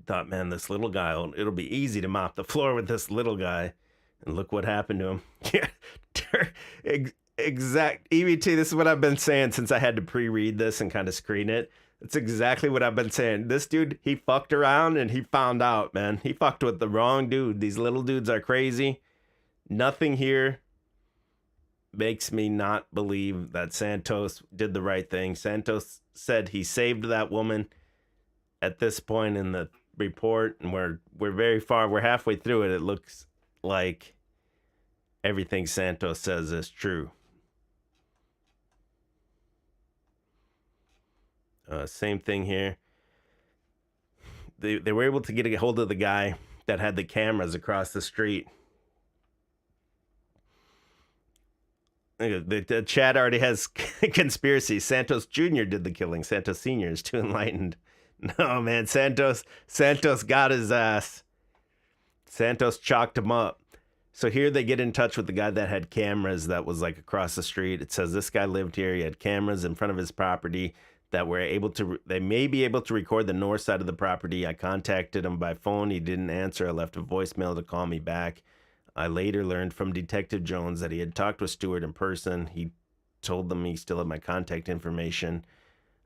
man, this little guy, it'll be easy to mop the floor with this little guy. And look what happened to him. Yeah, exact. EBT, this is what I've been saying since I had to pre-read this and kind of screen it. It's exactly what I've been saying. This dude, he fucked around and he found out, man. He fucked with the wrong dude. These little dudes are crazy. Nothing here makes me not believe that Santos did the right thing. Santos said he saved that woman at this point in the report, and we're very far. We're halfway through it. It looks like everything Santos says is true. Same thing here. They were able to get a hold of the guy that had the cameras across the street. The chat already has conspiracy. Santos Jr. did the killing. Santos Sr. is too enlightened. No, man. Santos got his ass. Santos chalked him up. So here they get in touch with the guy that had cameras that was like across the street. It says this guy lived here. He had cameras in front of his property that were able to, they may be able to record the north side of the property. I contacted him by phone. He didn't answer. I left a voicemail to call me back. I later learned from Detective Jones that he had talked with Stewart in person. He told them he still had my contact information.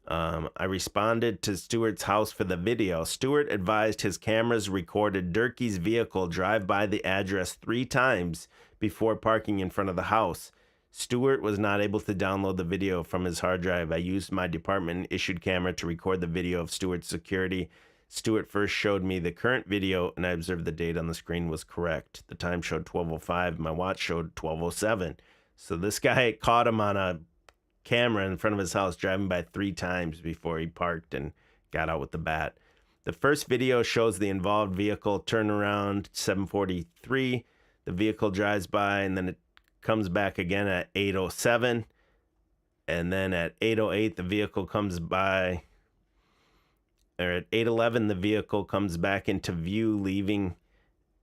I responded to Stewart's house for the video. Stewart advised his cameras recorded Durkee's vehicle drive by the address 3 times before parking in front of the house. Stewart was not able to download the video from his hard drive. I used my department-issued camera to record the video of Stewart's security. Stewart first showed me the current video, and I observed the date on the screen was correct. The time showed 12:05. My watch showed 12:07. So this guy caught him on a camera in front of his house driving by 3 times before he parked and got out with the bat. The first video shows the involved vehicle turn around 7:43. The vehicle drives by, and then it comes back again at 8:07. And then at 8:08, the vehicle comes by. Or at 8:11, the vehicle comes back into view, leaving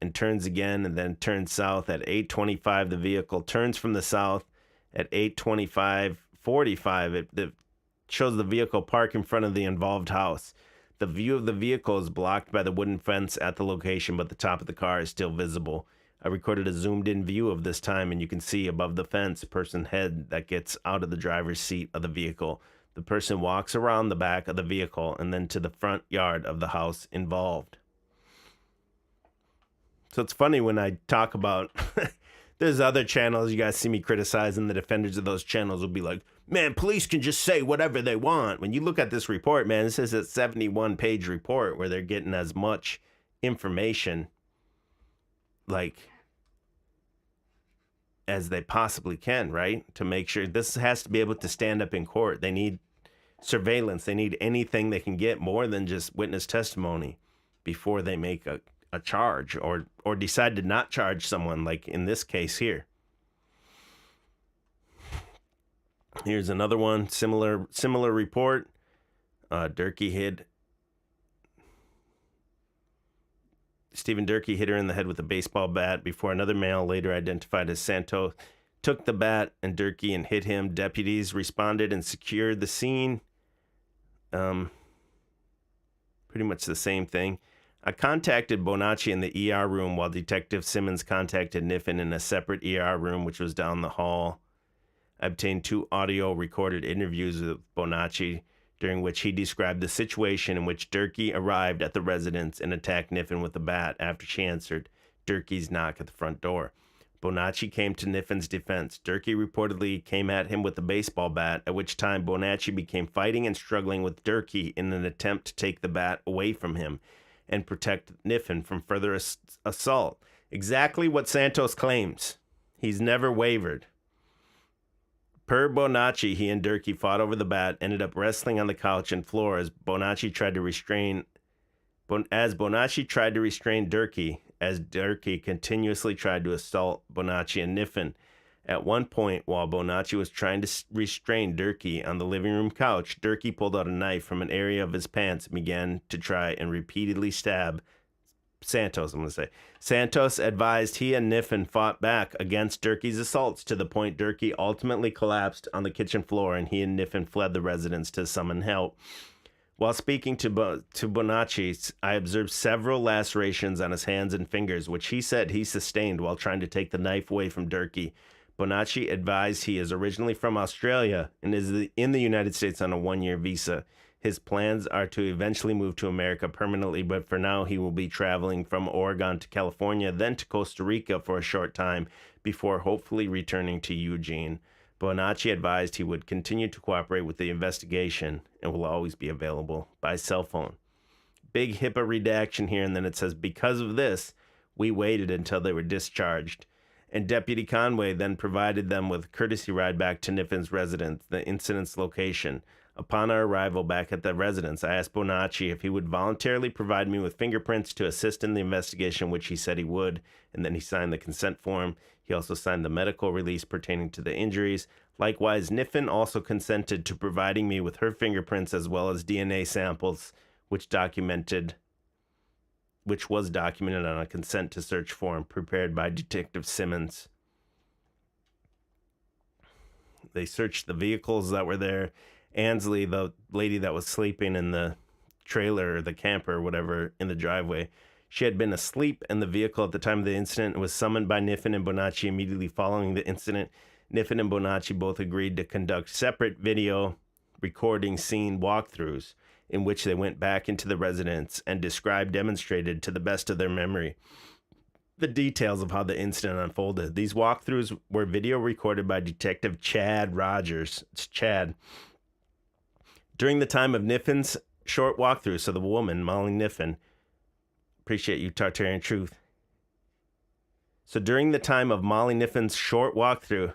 and turns again, and then turns south. At 8:25, the vehicle turns from the south. At 8:25:45, it shows the vehicle park in front of the involved house. The view of the vehicle is blocked by the wooden fence at the location, but the top of the car is still visible. I recorded a zoomed-in view of this time, and you can see above the fence a person's head that gets out of the driver's seat of the vehicle. The person walks around the back of the vehicle and then to the front yard of the house involved. So it's funny when I talk about, there's other channels you guys see me criticizing, the defenders of those channels will be like, man, police can just say whatever they want. When you look at this report, man, this is a 71-page report where they're getting as much information like as they possibly can, right? To make sure this has to be able to stand up in court. They need surveillance. They need anything they can get more than just witness testimony before they make a charge or decide to not charge someone, like in this case here. Here's another one, similar report. Durkee Stephen Durkee hit her in the head with a baseball bat before another male, later identified as Santos, took the bat and Durkee and hit him. Deputies responded and secured the scene. Pretty much the same thing. I contacted Bonacci in the ER room while Detective Simmons contacted Niffen in a separate ER room, which was down the hall. I obtained 2 audio recorded interviews with Bonacci, during which he described the situation in which Durkee arrived at the residence and attacked Niffen with a bat after she answered Durkee's knock at the front door. Bonacci came to Niffen's defense. Durkee reportedly came at him with a baseball bat, at which time Bonacci became fighting and struggling with Durkee in an attempt to take the bat away from him and protect Niffen from further assault. Exactly what Santos claims. He's never wavered. Per Bonacci, he and Durkee fought over the bat, ended up wrestling on the couch and floor as Bonacci tried to restrain Durkee, as Durkee continuously tried to assault Bonacci and Niffen. At one point, while Bonacci was trying to restrain Durkee on the living room couch, Durkee pulled out a knife from an area of his pants and began to try and repeatedly stab Santos, Santos advised he and Niffen fought back against Durkee's assaults to the point Durkee ultimately collapsed on the kitchen floor and he and Niffen fled the residence to summon help. While speaking to Bonacci, I observed several lacerations on his hands and fingers, which he said he sustained while trying to take the knife away from Durkee. Bonacci advised he is originally from Australia and is in the United States on a 1-year visa. His plans are to eventually move to America permanently, but for now he will be traveling from Oregon to California, then to Costa Rica for a short time before hopefully returning to Eugene. Bonacci advised he would continue to cooperate with the investigation and will always be available by cell phone. Big HIPAA redaction here, and then it says, because of this, we waited until they were discharged. And Deputy Conway then provided them with a courtesy ride back to Niffen's residence, the incident's location. Upon our arrival back at the residence, I asked Bonacci if he would voluntarily provide me with fingerprints to assist in the investigation, which he said he would, and then he signed the consent form. He also signed the medical release pertaining to the injuries. Likewise, Niffen also consented to providing me with her fingerprints as well as DNA samples, which was documented on a consent to search form prepared by Detective Simmons. They searched the vehicles that were there. Ansley, the lady that was sleeping in the trailer or the camper or whatever in the driveway, she had been asleep in the vehicle at the time of the incident and was summoned by Niffen and Bonacci immediately following the incident. Niffen and Bonacci both agreed to conduct separate video recording scene walkthroughs in which they went back into the residence and demonstrated to the best of their memory the details of how the incident unfolded. These walkthroughs were video recorded by Detective Chad Rogers. It's Chad. During the time of Niffen's short walkthrough, so the woman, Molly Niffen, appreciate you, Tartarian Truth. So during the time of Molly Niffen's short walkthrough,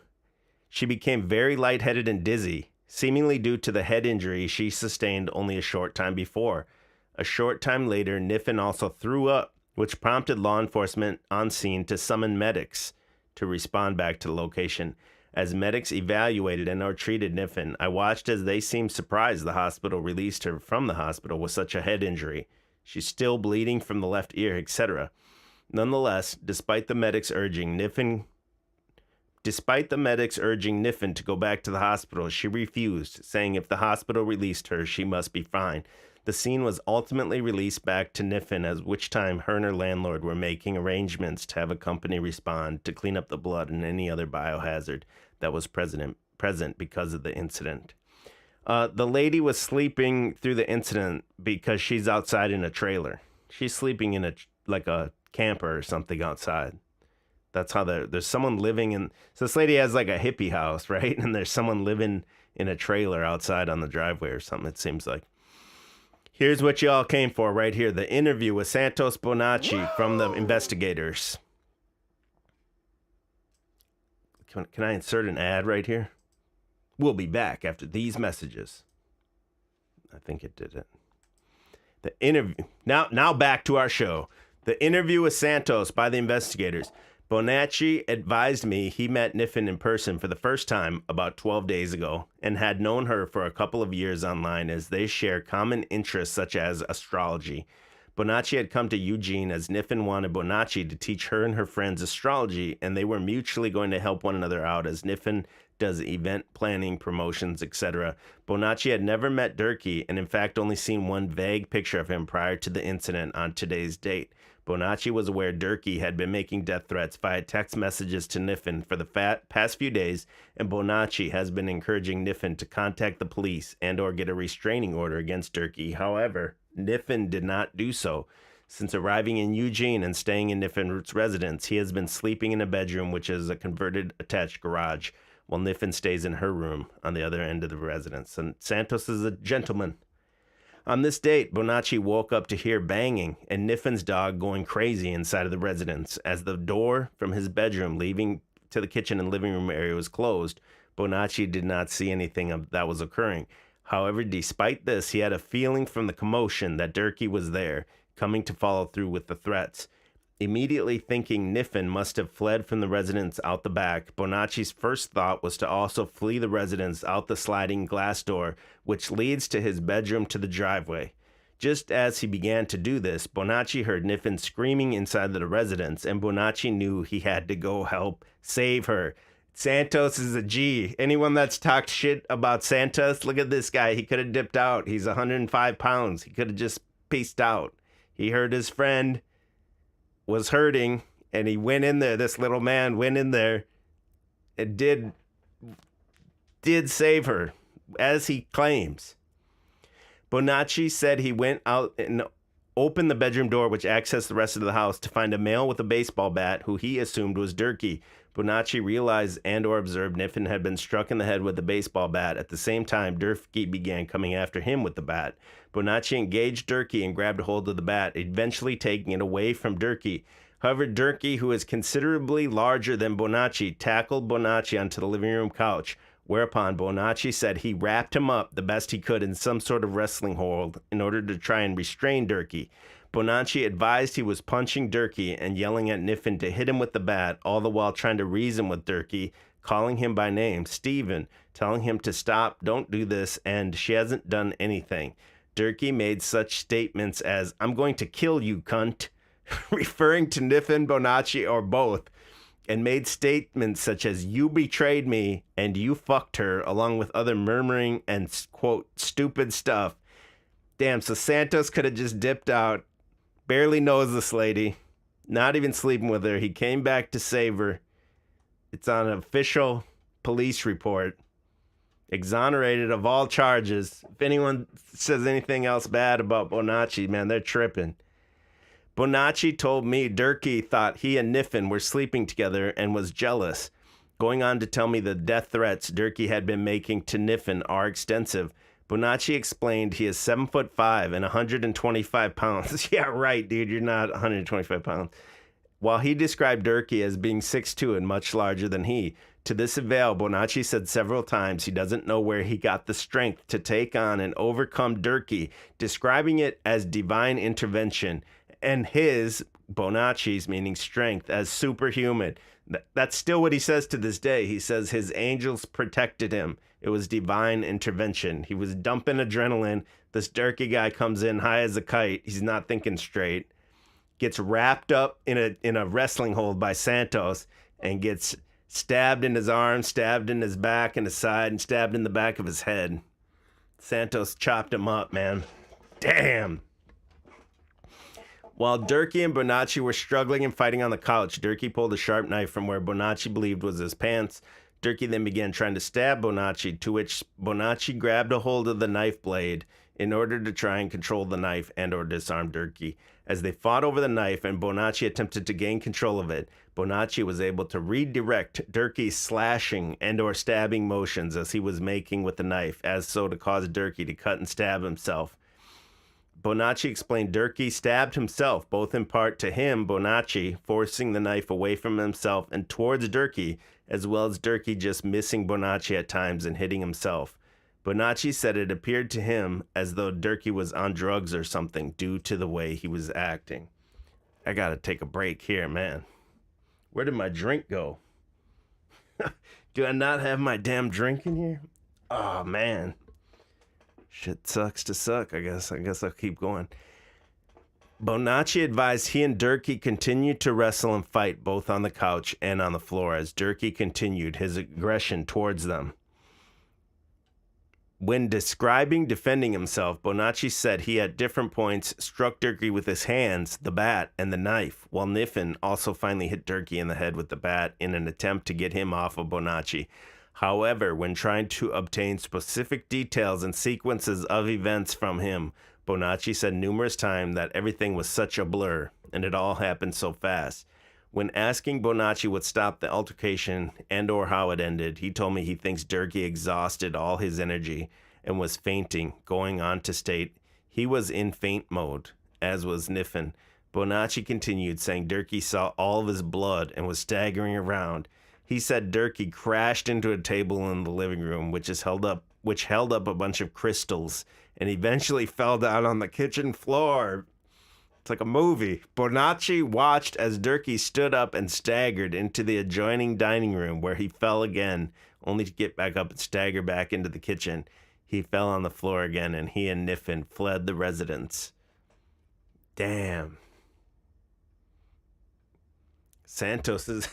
she became very lightheaded and dizzy, seemingly due to the head injury she sustained only a short time before. A short time later, Niffen also threw up, which prompted law enforcement on scene to summon medics to respond back to the location. As medics evaluated and or treated Niffen, I watched as they seemed surprised the hospital released her from the hospital with such a head injury. She's still bleeding from the left ear, etc. Nonetheless, despite the medics urging Niffen to go back to the hospital, she refused, saying if the hospital released her, she must be fine. The scene was ultimately released back to Niffen, at which time her and her landlord were making arrangements to have a company respond to clean up the blood and any other biohazard that was present because of the incident. The lady was sleeping through the incident because she's outside in a trailer. She's sleeping in a camper or something outside. That's how there's someone living in. So this lady has like a hippie house, right? And there's someone living in a trailer outside on the driveway or something, it seems like. Here's what y'all came for right here. The interview with Santos Bonacci from the investigators. Can I insert an ad right here? We'll be back after these messages. I think it did it. The interview. Now back to our show. The interview with Santos by the investigators. Bonacci advised me he met Niffen in person for the first time about 12 days ago and had known her for a couple of years online as they share common interests such as astrology. Bonacci had come to Eugene as Niffen wanted Bonacci to teach her and her friends astrology, and they were mutually going to help one another out as Niffen does event planning, promotions, etc. Bonacci had never met Durkee, and in fact only seen one vague picture of him prior to the incident on today's date. Bonacci was aware Durkee had been making death threats via text messages to Niffen for the past few days, and Bonacci has been encouraging Niffen to contact the police and or get a restraining order against Durkee. However, Niffen did not do so. Since arriving in Eugene and staying in Niffen's residence, he has been sleeping in a bedroom which is a converted attached garage, while Niffen stays in her room on the other end of the residence. And Santos is a gentleman. On this date, Bonacci woke up to hear banging and Niffen's dog going crazy inside of the residence. As the door from his bedroom leading to the kitchen and living room area was closed, Bonacci did not see anything that was occurring. However, despite this, he had a feeling from the commotion that Durkee was there, coming to follow through with the threats. Immediately thinking Niffen must have fled from the residence out the back, Bonacci's first thought was to also flee the residence out the sliding glass door, which leads to his bedroom to the driveway. Just as he began to do this, Bonacci heard Niffen screaming inside the residence, and Bonacci knew he had to go help save her. Santos is a G. Anyone that's talked shit about Santos, look at this guy. He could have dipped out. He's 105 pounds. He could have just peaced out. He heard his friend was hurting, and he went in there. This little man went in there and did save her, as he claims. Bonacci said he went out and opened the bedroom door, which accessed the rest of the house, to find a male with a baseball bat, who he assumed was Durkee. Bonacci realized and or observed Niffen had been struck in the head with the baseball bat. At the same time, Durkee began coming after him with the bat. Bonacci engaged Durkee and grabbed hold of the bat, eventually taking it away from Durkee. However, Durkee, who is considerably larger than Bonacci, tackled Bonacci onto the living room couch, whereupon Bonacci said he wrapped him up the best he could in some sort of wrestling hold in order to try and restrain Durkee. Bonacci advised he was punching Durkee and yelling at Niffen to hit him with the bat, all the while trying to reason with Durkee, calling him by name, Steven, telling him to stop, don't do this, and she hasn't done anything. Durkee made such statements as, "I'm going to kill you, cunt," referring to Niffen, Bonacci, or both, and made statements such as, "You betrayed me," and "You fucked her," along with other murmuring and, quote, stupid stuff. Damn, so Santos could have just dipped out. Barely knows this lady. Not even sleeping with her. He came back to save her. It's on an official police report. Exonerated of all charges. If anyone says anything else bad about Bonacci, man, they're tripping. Bonacci told me Durkee thought he and Niffen were sleeping together and was jealous, going on to tell me the death threats Durkee had been making to Niffen are extensive. Bonacci explained he is 7'5" and 125 pounds. Yeah, right, dude, you're not 125 pounds. While he described Durkee as being 6'2" and much larger than he. To this avail, Bonacci said several times he doesn't know where he got the strength to take on and overcome Durkee, describing it as divine intervention, and his, Bonacci's, meaning strength, as superhuman. That's still what he says to this day. He says his angels protected him. It was divine intervention. He was dumping adrenaline. This Durkee guy comes in high as a kite. He's not thinking straight. Gets wrapped up in a wrestling hold by Santos and gets stabbed in his arm, stabbed in his back and his side, and stabbed in the back of his head. Santos chopped him up, man. Damn. While Durkee and Bonacci were struggling and fighting on the couch, Durkee pulled a sharp knife from where Bonacci believed was his pants. Durkee then began trying to stab Bonacci, to which Bonacci grabbed a hold of the knife blade in order to try and control the knife and or disarm Durkee. As they fought over the knife and Bonacci attempted to gain control of it, Bonacci was able to redirect Durkee's slashing and or stabbing motions as he was making with the knife, as so to cause Durkee to cut and stab himself. Bonacci explained Durkee stabbed himself, both in part to him, Bonacci, forcing the knife away from himself and towards Durkee, as well as Durkee just missing Bonacci at times and hitting himself. Bonacci said it appeared to him as though Durkee was on drugs or something due to the way he was acting. I gotta take a break here, man. Where did my drink go? Do I not have my damn drink in here? Oh, man. Shit sucks to suck, I guess. I guess I'll keep going. Bonacci advised he and Durkee continued to wrestle and fight both on the couch and on the floor as Durkee continued his aggression towards them. When describing defending himself, Bonacci said he at different points struck Durkee with his hands, the bat, and the knife, while Niffen also finally hit Durkee in the head with the bat in an attempt to get him off of Bonacci. However, when trying to obtain specific details and sequences of events from him, Bonacci said numerous times that everything was such a blur, and it all happened so fast. When asking Bonacci what stopped the altercation and or how it ended, he told me he thinks Durkee exhausted all his energy and was fainting, going on to state he was in faint mode, as was Niffen. Bonacci continued, saying Durkee saw all of his blood and was staggering around. He said Durkee crashed into a table in the living room, which held up a bunch of crystals, and eventually fell down on the kitchen floor. It's like a movie. Bonacci watched as Durkee stood up and staggered into the adjoining dining room, where he fell again, only to get back up and stagger back into the kitchen. He fell on the floor again, and he and Niffen fled the residence. Damn. Santos is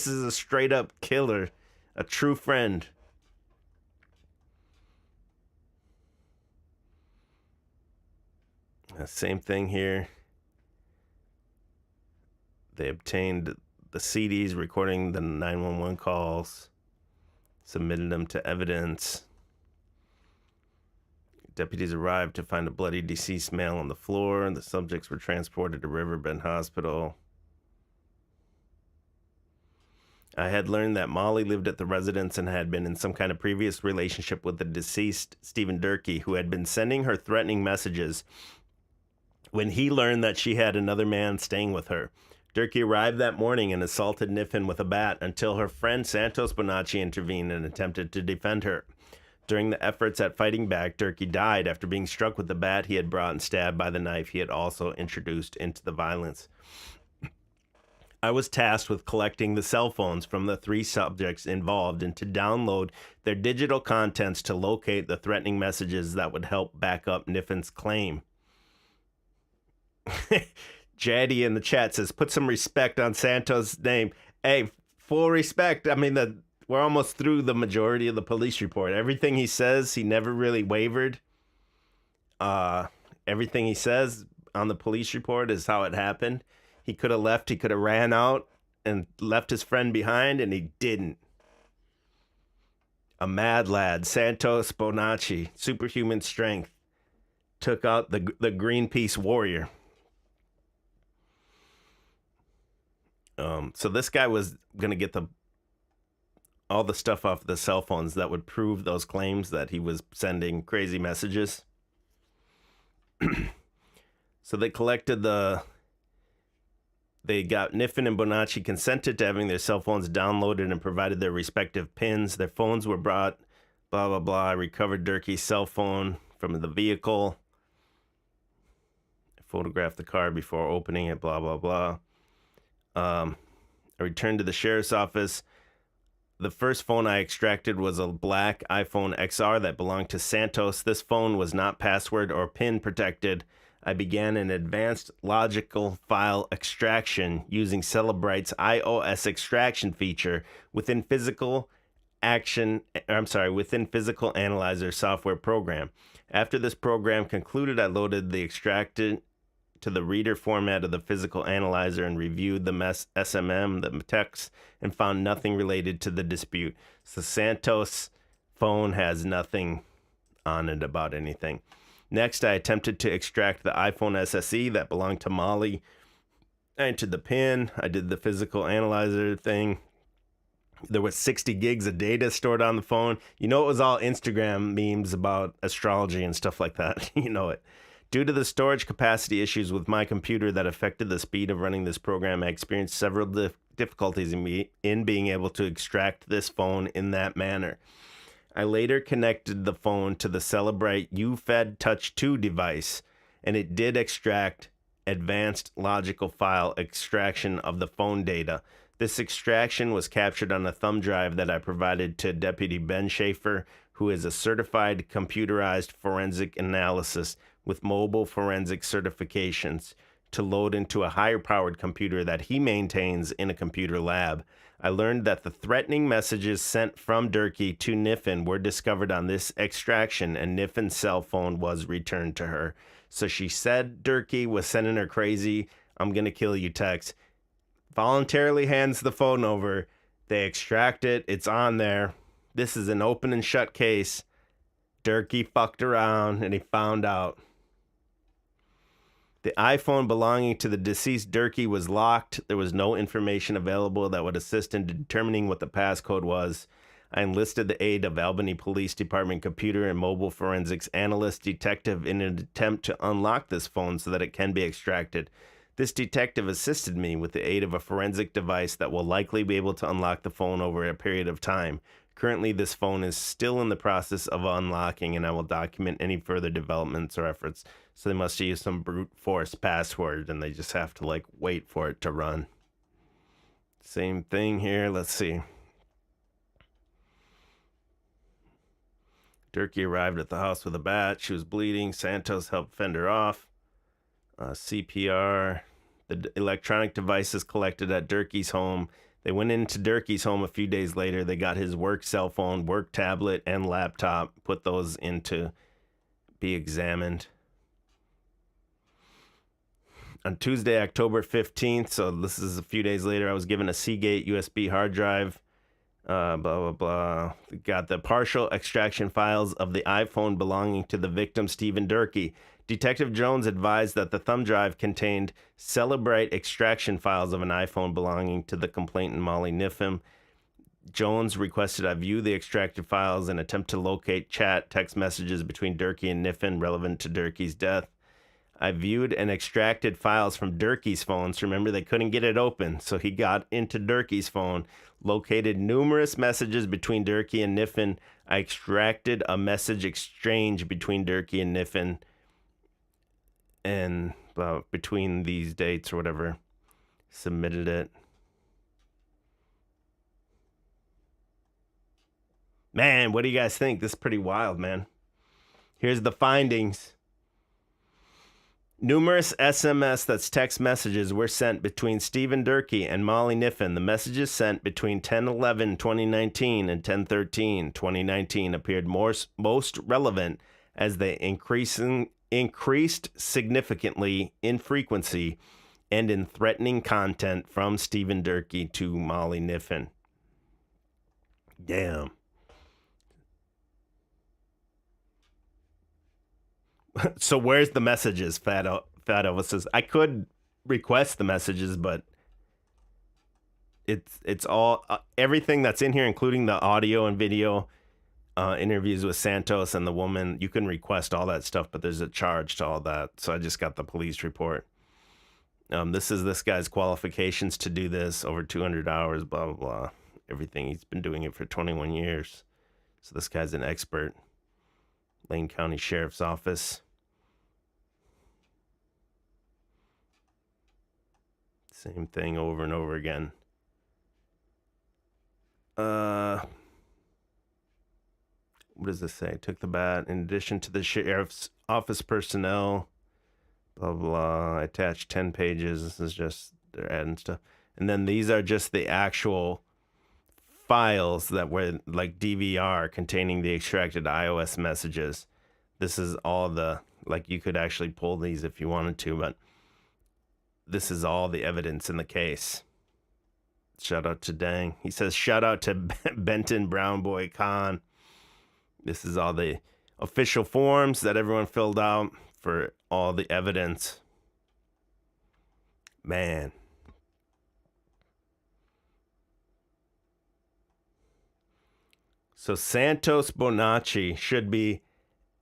a straight up killer, a true friend. Same thing here. They obtained the CDs recording the 911 calls, submitted them to evidence. Deputies arrived to find a bloody deceased male on the floor, and the subjects were transported to Riverbend Hospital. I had learned that Molly lived at the residence and had been in some kind of previous relationship with the deceased Stephen Durkee, who had been sending her threatening messages when he learned that she had another man staying with her. Durkee arrived that morning and assaulted Niffen with a bat until her friend Santos Bonacci intervened and attempted to defend her. During the efforts at fighting back, Durkee died after being struck with the bat he had brought and stabbed by the knife he had also introduced into the violence. I was tasked with collecting the cell phones from the three subjects involved and to download their digital contents to locate the threatening messages that would help back up Niffen's claim. Jaddy in the chat says, put some respect on Santos' name. Hey, full respect. I mean, we're almost through the majority of the police report. Everything he says, he never really wavered. Everything he says on the police report is how it happened. He could have left. He could have ran out and left his friend behind, and he didn't. A mad lad, Santos Bonacci, superhuman strength, took out the Greenpeace warrior. So this guy was going to get all the stuff off the cell phones that would prove those claims that he was sending crazy messages. So they collected they got Niffen and Bonacci consented to having their cell phones downloaded and provided their respective pins. Their phones were brought, blah, blah, blah. I recovered Durkee's cell phone from the vehicle. I photographed the car before opening it, blah, blah, blah. I returned to the sheriff's office. The first phone I extracted was a black iPhone XR that belonged to Santos. This phone was not password or PIN protected. I began an advanced logical file extraction using Cellebrite's iOS extraction feature within Physical Analyzer software program. After this program concluded, I loaded the extracted to the reader format of the Physical Analyzer and reviewed the SMM, the text, and found nothing related to the dispute. So Santos' phone has nothing on it about anything. Next, I attempted to extract the iPhone SSE that belonged to Molly. I entered the PIN. I did the Physical Analyzer thing. There was 60 gigs of data stored on the phone. You know, it was all Instagram memes about astrology and stuff like that. You know it. Due to the storage capacity issues with my computer that affected the speed of running this program, I experienced several difficulties in being able to extract this phone in that manner. I later connected the phone to the Cellebrite UFED Touch 2 device, and it did extract advanced logical file extraction of the phone data. This extraction was captured on a thumb drive that I provided to Deputy Ben Schaefer, who is a certified computerized forensic analyst with mobile forensic certifications. to load into a higher-powered computer that he maintains in a computer lab. I learned that the threatening messages sent from Durkee to Niffen were discovered on this extraction, and Niffen's cell phone was returned to her. So she said Durkee was sending her crazy, "I'm gonna kill you" text. Voluntarily hands the phone over. They extract it. It's on there. This is an open and shut case. Durkee fucked around and he found out. The iPhone belonging to the deceased Durkee was locked. There was no information available that would assist in determining what the passcode was. I enlisted the aid of Albany Police Department computer and mobile forensics analyst detective in an attempt to unlock this phone so that it can be extracted. This detective assisted me with the aid of a forensic device that will likely be able to unlock the phone over a period of time. Currently, this phone is still in the process of unlocking, and I will document any further developments or efforts. So they must use some brute force password, and they just have to, like, wait for it to run. Same thing here. Let's see. Durkee arrived at the house with a bat. She was bleeding. Santos helped fend her off. CPR. The electronic devices collected at Durkee's home. They went into Durkee's home a few days later. They got his work cell phone, work tablet, and laptop, put those in to be examined. On Tuesday, October 15th, so this is a few days later, I was given a Seagate USB hard drive. Blah, blah, blah. Got the partial extraction files of the iPhone belonging to the victim, Stephen Durkee. Detective Jones advised that the thumb drive contained Celebrate extraction files of an iPhone belonging to the complainant Molly Niffen. Jones requested I view the extracted files and attempt to locate chat text messages between Durkee and Niffen relevant to Durkee's death. I viewed and extracted files from Durkee's phones. Remember, they couldn't get it open, so he got into Durkee's phone, located numerous messages between Durkee and Niffen. I extracted a message exchange between Durkee and Niffen, and between these dates or whatever, submitted it. Man, what do you guys think? This is pretty wild, man. Here's the findings. Numerous SMS, that's text messages, were sent between Stephen Durkee and Molly Niffen. The messages sent between 10/11/2019 and 10/13/2019 appeared most relevant as they increased significantly in frequency and in threatening content from Stephen Durkee to Molly Niffen. Damn. So where's the messages? Fat Elvis says, I could request the messages, but it's all everything that's in here, including the audio and video interviews with Santos and the woman. You can request all that stuff, but there's a charge to all that. So I just got the police report. This is this guy's qualifications to do this, over 200 hours, blah, blah, blah. Everything. He's been doing it for 21 years. So this guy's an expert. Lane County Sheriff's Office. Same thing over and over again. What does this say? Took the bat. In addition to the sheriff's office personnel, blah, blah. I attached 10 pages. This is just, they're adding stuff. And then these are just the actual files that were like DVR containing the extracted iOS messages. This is all the, like, you could actually pull these if you wanted to, but this is all the evidence in the case. Shout out to Dang. He says, shout out to Benton Brown Boy Khan. This is all the official forms that everyone filled out for all the evidence. Man. So Santos Bonacci should be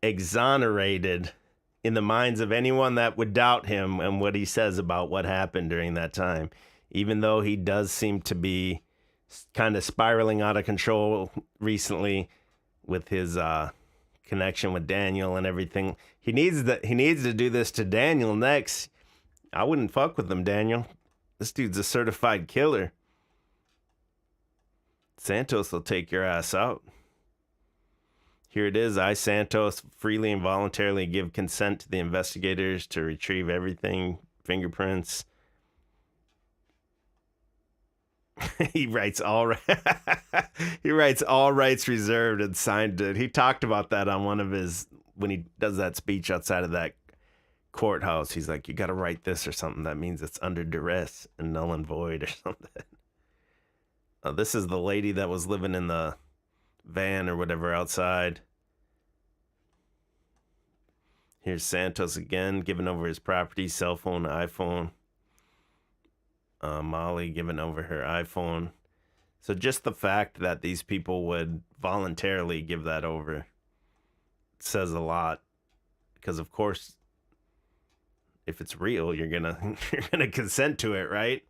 exonerated in the minds of anyone that would doubt him and what he says about what happened during that time, even though he does seem to be kind of spiraling out of control recently with his connection with Daniel and everything. He needs to do this to Daniel next. I wouldn't fuck with him, Daniel. This dude's a certified killer. Santos will take your ass out. Here it is. I, Santos, freely and voluntarily give consent to the investigators to retrieve everything fingerprints. He writes he writes all rights reserved and signed it. He talked about that on one of his, when he does that speech outside of that courthouse. He's like, you got to write this or something. That means it's under duress and null and void or something. This is the lady that was living in the van or whatever outside. Here's Santos again, giving over his property, cell phone, iPhone. Molly giving over her iPhone. So just the fact that these people would voluntarily give that over says a lot. Because of course, if it's real, you're gonna consent to it, right?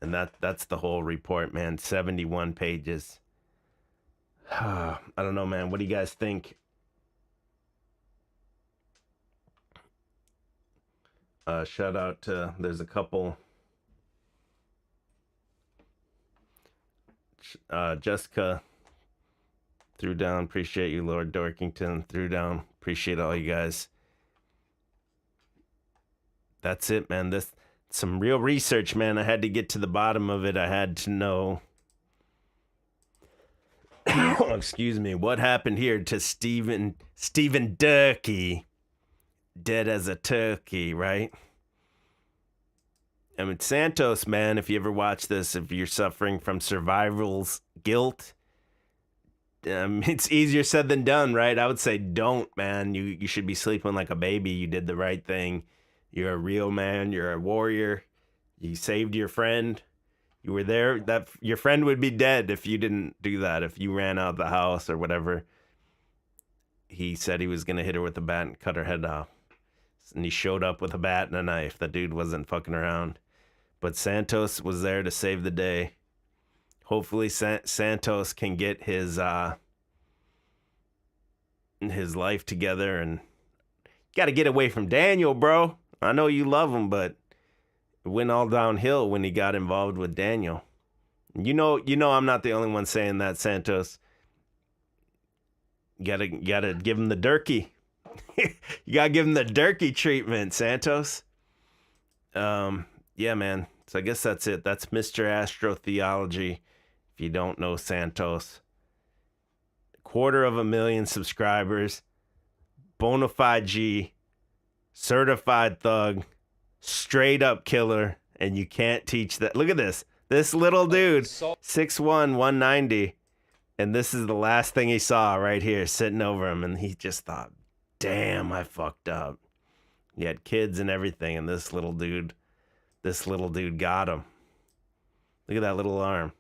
And that's the whole report, man. 71 pages. I don't know, man. What do you guys think? Shout out to, there's a couple. Jessica threw down. Appreciate you, Lord Dorkington. Threw down. Appreciate all you guys. That's it, man. This some real research, man. I had to get to the bottom of it. I had to know. Excuse me. What happened here to Stephen Durkee? Dead as a turkey, right? I mean, Santos, man, if you ever watch this, if you're suffering from survival's guilt, it's easier said than done, right? I would say don't, man. You should be sleeping like a baby. You did the right thing. You're a real man. You're a warrior. You saved your friend. You were there. That your friend would be dead if you didn't do that, if you ran out of the house or whatever. He said he was going to hit her with a bat and cut her head off. And he showed up with a bat and a knife. The dude wasn't fucking around. But Santos was there to save the day. Hopefully Santos can get his life together, and got to get away from Daniel, bro. I know you love him, but it went all downhill when he got involved with Daniel. You know I'm not the only one saying that, Santos. You gotta give him the Durkee. You gotta give him the Durkee treatment, Santos. Yeah, man. So I guess that's it. That's Mr. Astrotheology. If you don't know Santos, 250,000 subscribers, bona fide G, certified thug, straight up killer, and you can't teach that. Look at this. This little dude, 6'1", 190, and this is the last thing he saw right here, sitting over him, and he just thought, damn, I fucked up. He had kids and everything, and this little dude got him. Look at that little arm.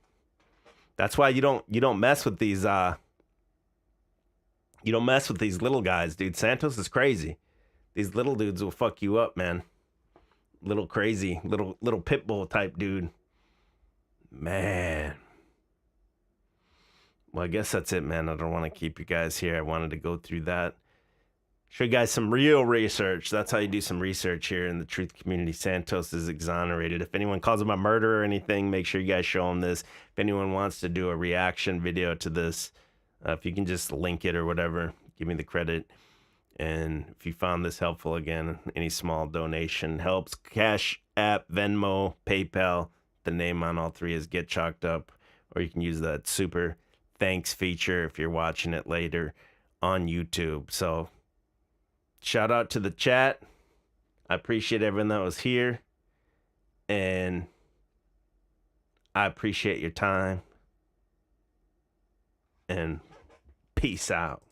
That's why you don't mess with these little guys, dude. Santos is crazy. These little dudes will fuck you up, man. Little crazy, little pit bull type dude. Man. Well, I guess that's it, man. I don't want to keep you guys here. I wanted to go through that. Show you guys some real research. That's how you do some research here in the truth community. Santos is exonerated. If anyone calls him a murderer or anything, make sure you guys show him this. If anyone wants to do a reaction video to this, if you can just link it or whatever, give me the credit. And if you found this helpful, again, any small donation helps. Cash App, Venmo, PayPal. The name on all three is Get Chalked Up. Or you can use that super thanks feature if you're watching it later on YouTube. So shout out to the chat. I appreciate everyone that was here. And I appreciate your time. And peace out.